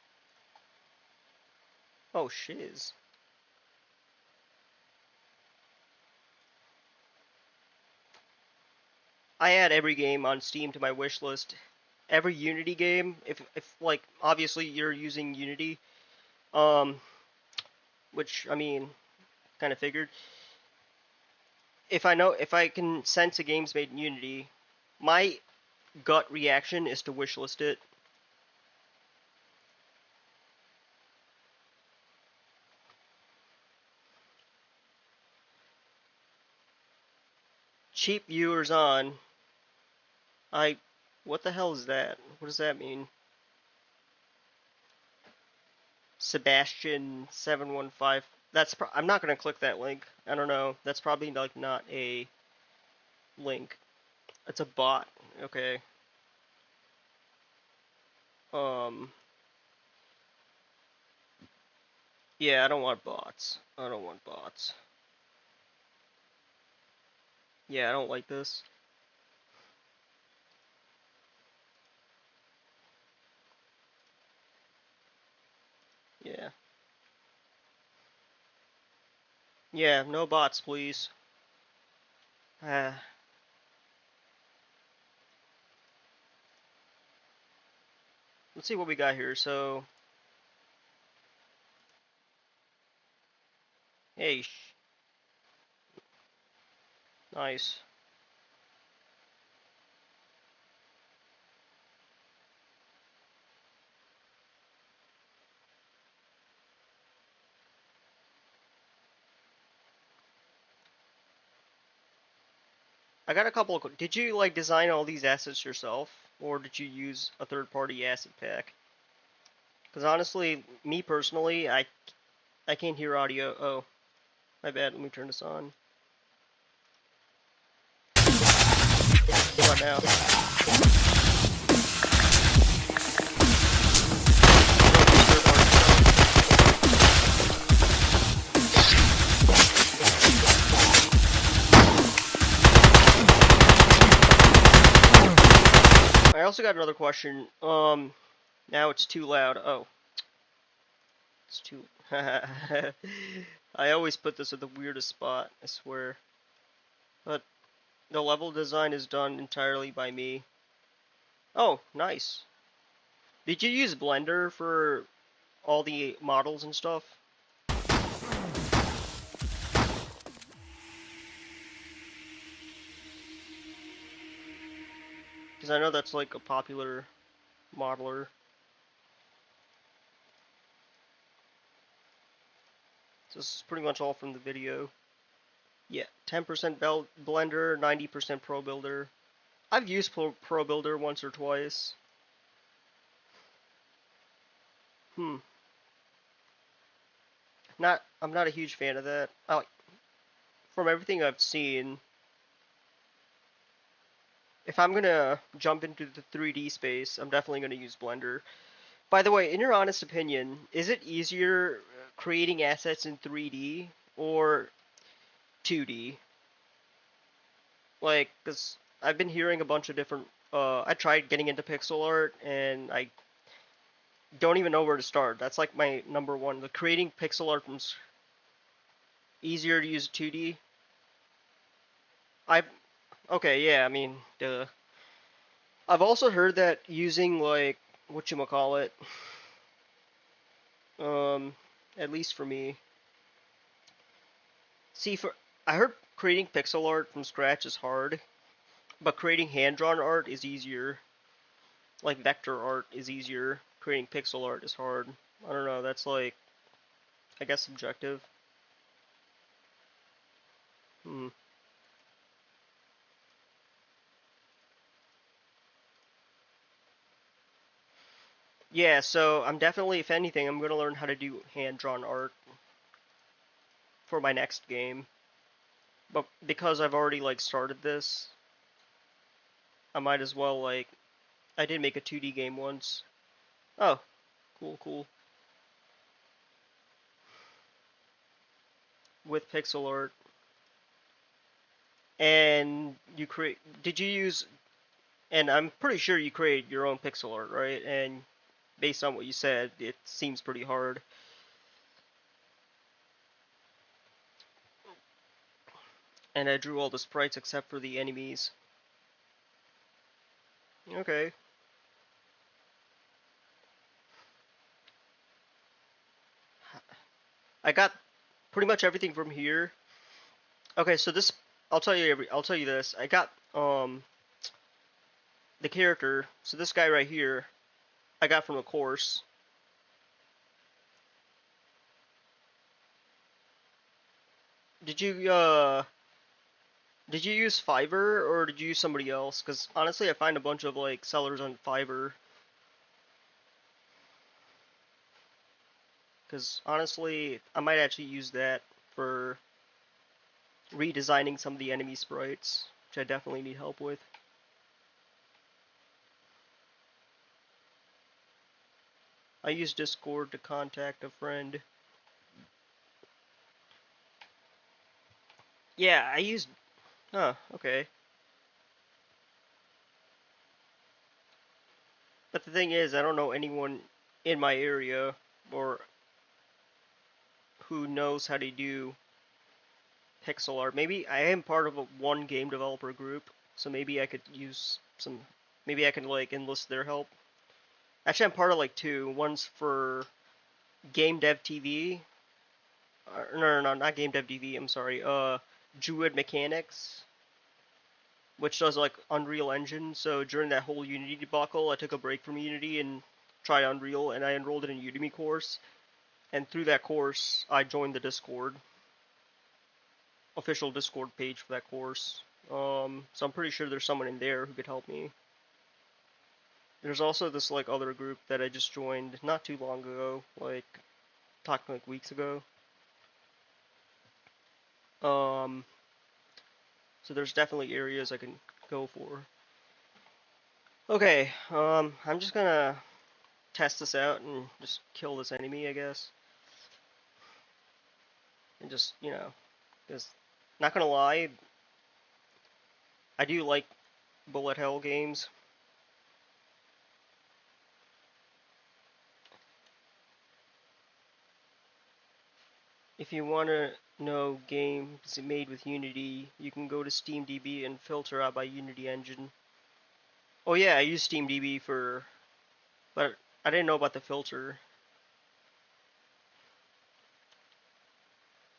Oh, shiz. I add every game on Steam to my wish list. Every Unity game, if like obviously you're using Unity, um, which I mean, kind of figured. If I can sense a game's made in Unity, my gut reaction is to wishlist it. Cheap viewers on. I. What the hell is that? What does that mean? Sebastian715. I'm not gonna click that link. I don't know. That's probably like not a link. It's a bot. Okay. Um. Yeah, I don't want bots. I don't want bots. Yeah, I don't like this. Yeah. Yeah, no bots, please. Uh, let's see what we got here. So, hey, nice. I got a couple of. Did you like design all these assets yourself, or did you use a third-party asset pack? Because honestly, me personally, I can't hear audio. Oh, my bad. Let me turn this on. What now? I also got another question. Now it's too loud. Oh, it's too. I always put this at the weirdest spot. I swear. But the level design is done entirely by me. Oh, nice. Did you use Blender for all the models and stuff? Because I know that's like a popular modeler. So this is pretty much all from the video. Yeah, 10% Blender, 90% Pro Builder. I've used Pro Builder once or twice. Hmm. I'm not a huge fan of that. From everything I've seen, if I'm gonna jump into the 3D space, I'm definitely gonna use Blender. By the way, in your honest opinion, is it easier creating assets in 3D or 2D? Like, cause I've been hearing a bunch of different. I tried getting into pixel art, and I don't even know where to start. That's like my number one. The creating pixel art from easier to use 2D. I okay, yeah. I mean, duh. I've also heard that using like what you call it, um, At least for me. See, I heard creating pixel art from scratch is hard, but creating hand-drawn art is easier. Like vector art is easier. Creating pixel art is hard. I don't know. That's like, I guess, subjective. Hmm. Yeah, so I'm definitely, if anything, I'm gonna learn how to do hand-drawn art for my next game. But because I've already like started this, I might as well like, I did make a 2D game once. Oh, cool, cool. With pixel art. And you create, did you use, and I'm pretty sure you created your own pixel art, right? And based on what you said, it seems pretty hard. And I drew all the sprites except for the enemies. Okay. I got pretty much everything from here. Okay, so this, I'll tell you this. I got the character. So this guy right here, I got from a course. Did you did you use Fiverr or did you use somebody else? Because honestly, I find a bunch of like sellers on Fiverr. Because honestly, I might actually use that for redesigning some of the enemy sprites, which I definitely need help with. I use Discord to contact a friend. Yeah, I used. Huh, okay. But the thing is, I don't know anyone in my area or who knows how to do pixel art. Maybe I am part of one game developer group, so maybe I could use some. Maybe I can like enlist their help. Actually, I'm part of like two. One's for Game Dev TV. No, not Game Dev TV. I'm sorry. Druid Mechanics, which does like Unreal Engine. So during that whole Unity debacle, I took a break from Unity and tried Unreal, and I enrolled in a Udemy course. And through that course, I joined the Discord, official Discord page for that course. So I'm pretty sure there's someone in there who could help me. There's also this like other group that I just joined not too long ago, like talking like weeks ago. Um, so there's definitely areas I can go for. Okay, I'm just gonna test this out and just kill this enemy, I guess. And just, because, not gonna lie, I do like bullet hell games. If you wanna know games made with Unity, you can go to SteamDB and filter out by Unity Engine. Oh yeah, I use SteamDB for, but I didn't know about the filter.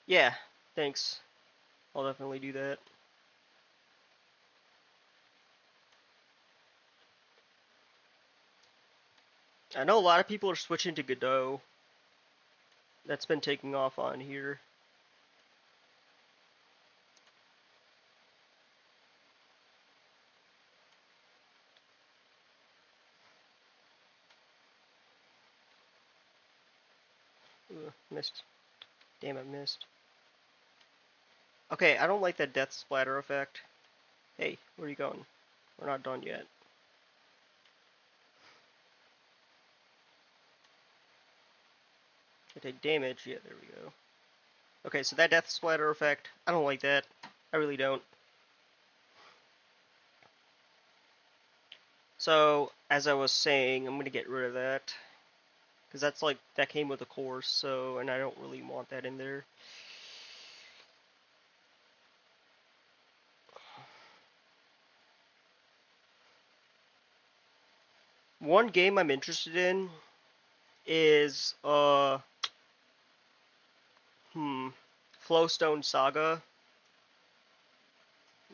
Yeah, thanks. I'll definitely do that. I know a lot of people are switching to Godot. That's been taking off on here. Ugh, missed. Damn it, missed. Okay, I don't like that death splatter effect. Hey, where are you going? We're not done yet. I take damage. Yeah, there we go. Okay, so that death splatter effect, I don't like that. I really don't. So, as I was saying, I'm gonna get rid of that. Because that's like, that came with the course, so, and I don't really want that in there. One game I'm interested in is, Flowstone Saga,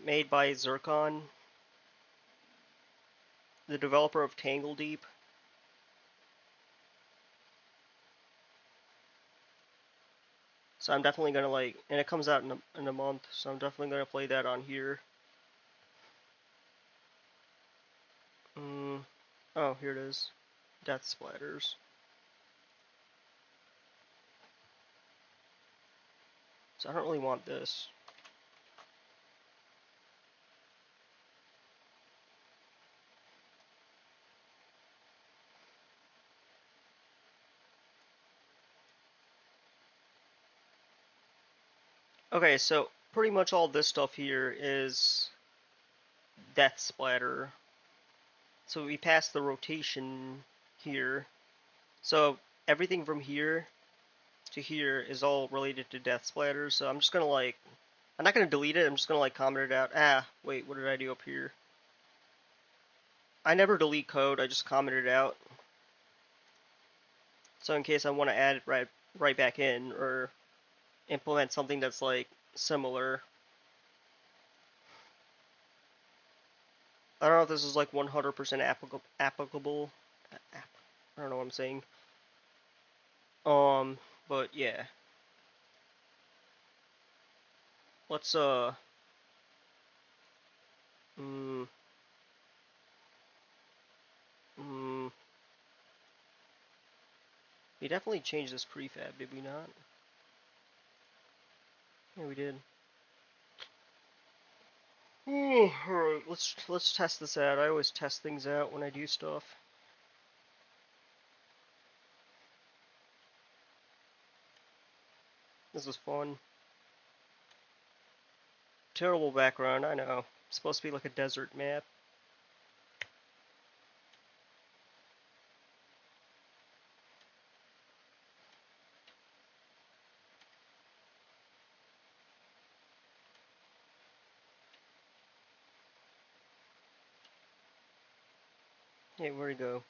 made by Zircon, the developer of Tangledeep. So I'm definitely gonna like, and it comes out in a month, so I'm definitely gonna play that on here. Oh, here it is. Death Splatters. So I don't really want this. Okay, so pretty much all this stuff here is Death Splatter. So we pass the rotation here. So everything from here to here is all related to Death Splatter. So I'm just gonna like, I'm not gonna delete it. I'm just gonna like comment it out. Ah, wait, what did I do up here? I never delete code. I just comment it out. So in case I want to add it right back in or implement something that's like similar. I don't know if this is like 100% applicable. I don't know what I'm saying. But yeah. Let's mm, mm, we definitely changed this prefab, did we not? Yeah, we did. Alright, let's test this out. I always test things out when I do stuff. This is fun. Terrible background, I know. It's supposed to be like a desert map. Hey, where'd he go?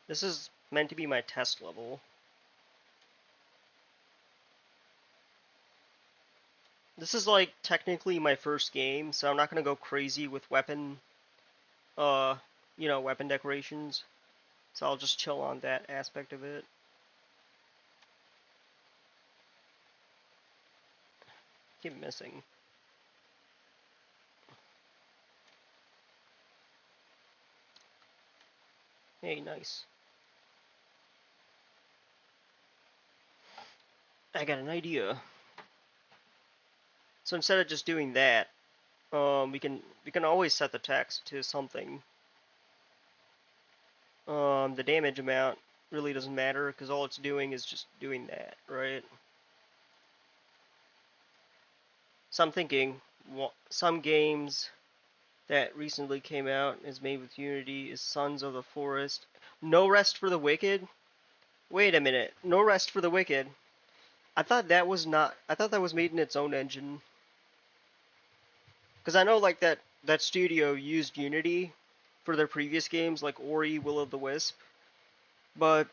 This is meant to be my test level. This is like technically my first game, so I'm not gonna go crazy with uh, weapon decorations. So I'll just chill on that aspect of it. Keep missing. Hey, nice. I got an idea. So instead of just doing that, we can always set the text to something. The damage amount really doesn't matter because all it's doing is just doing that, right? So I'm thinking, some games that recently came out is made with Unity is Sons of the Forest. No Rest for the Wicked. Wait a minute, No Rest for the Wicked. I thought that was not. I thought that was made in its own engine. Because I know like that studio used Unity for their previous games, like Ori, Will of the Wisp. But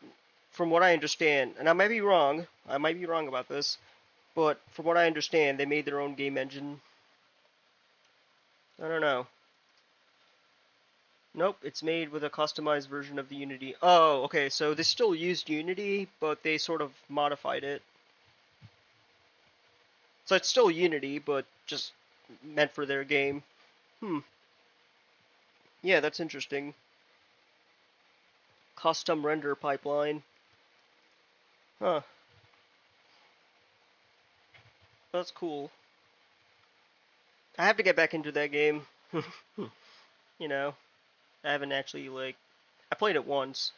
from what I understand, and I might be wrong about this, but from what I understand, they made their own game engine. I don't know. Nope, it's made with a customized version of the Unity. Oh, okay, so they still used Unity, but they sort of modified it. So it's still Unity, but just meant for their game. Hmm. Yeah, that's interesting. Custom render pipeline. Huh. That's cool. I have to get back into that game. you know, I haven't actually like I played it once.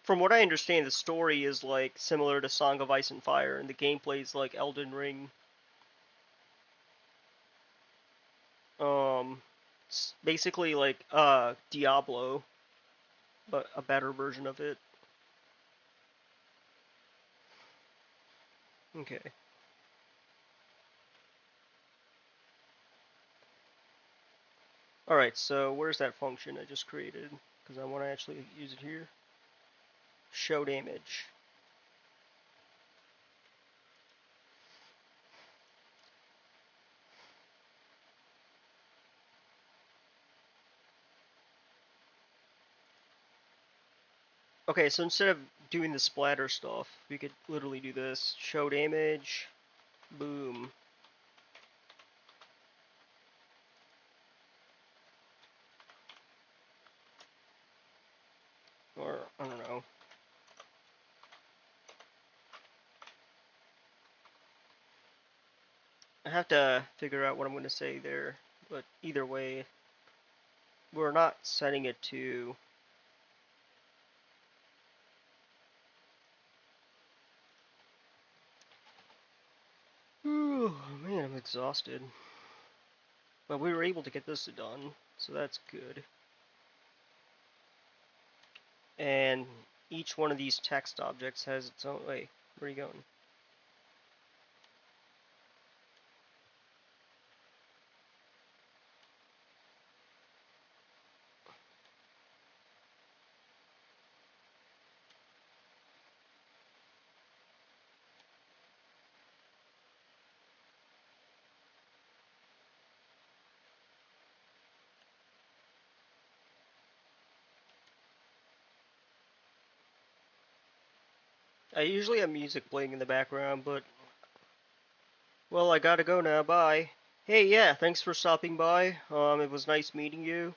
From what I understand, the story is like similar to Song of Ice and Fire, and the gameplay is like Elden Ring. It's basically like Diablo, but a better version of it. Okay. All right. So where's that function I just created? Because I want to actually use it here. show damage. Okay, so instead of doing the splatter stuff, we could literally do this. Show damage, boom. Or, I don't know. I have to figure out what I'm going to say there, but either way, we're not setting it to... Ooh, man, I'm exhausted. But we were able to get this done, so that's good. And each one of these text objects has its own... Wait, where are you going? I usually have music playing in the background, but... Well, I gotta go now, bye. Hey, yeah, thanks for stopping by. It was nice meeting you.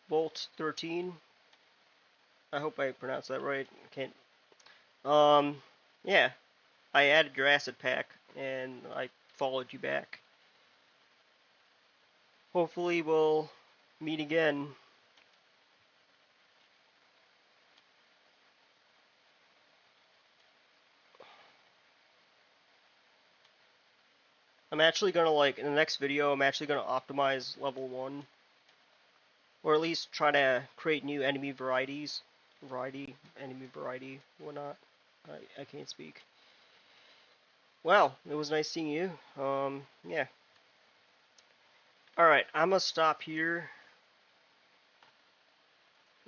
Bolt 13. I hope I pronounced that right. Can't... Um, yeah, I added your acid pack, and I followed you back. Hopefully we'll meet again. I'm actually gonna, like, in the next video, I'm actually gonna optimize level 1. Or at least try to create new enemy varieties. Enemy variety, whatnot. I can't speak. Well, it was nice seeing you. Yeah. Alright, I'm gonna stop here.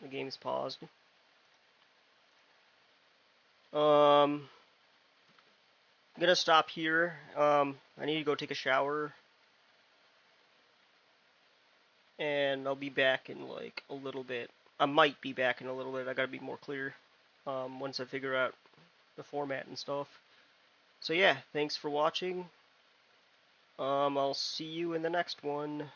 The game's paused. I'm gonna stop here. I need to go take a shower. And I'll be back in like a little bit. I might be back in a little bit. I gotta be more clear once I figure out the format and stuff. So yeah, thanks for watching. I'll see you in the next one.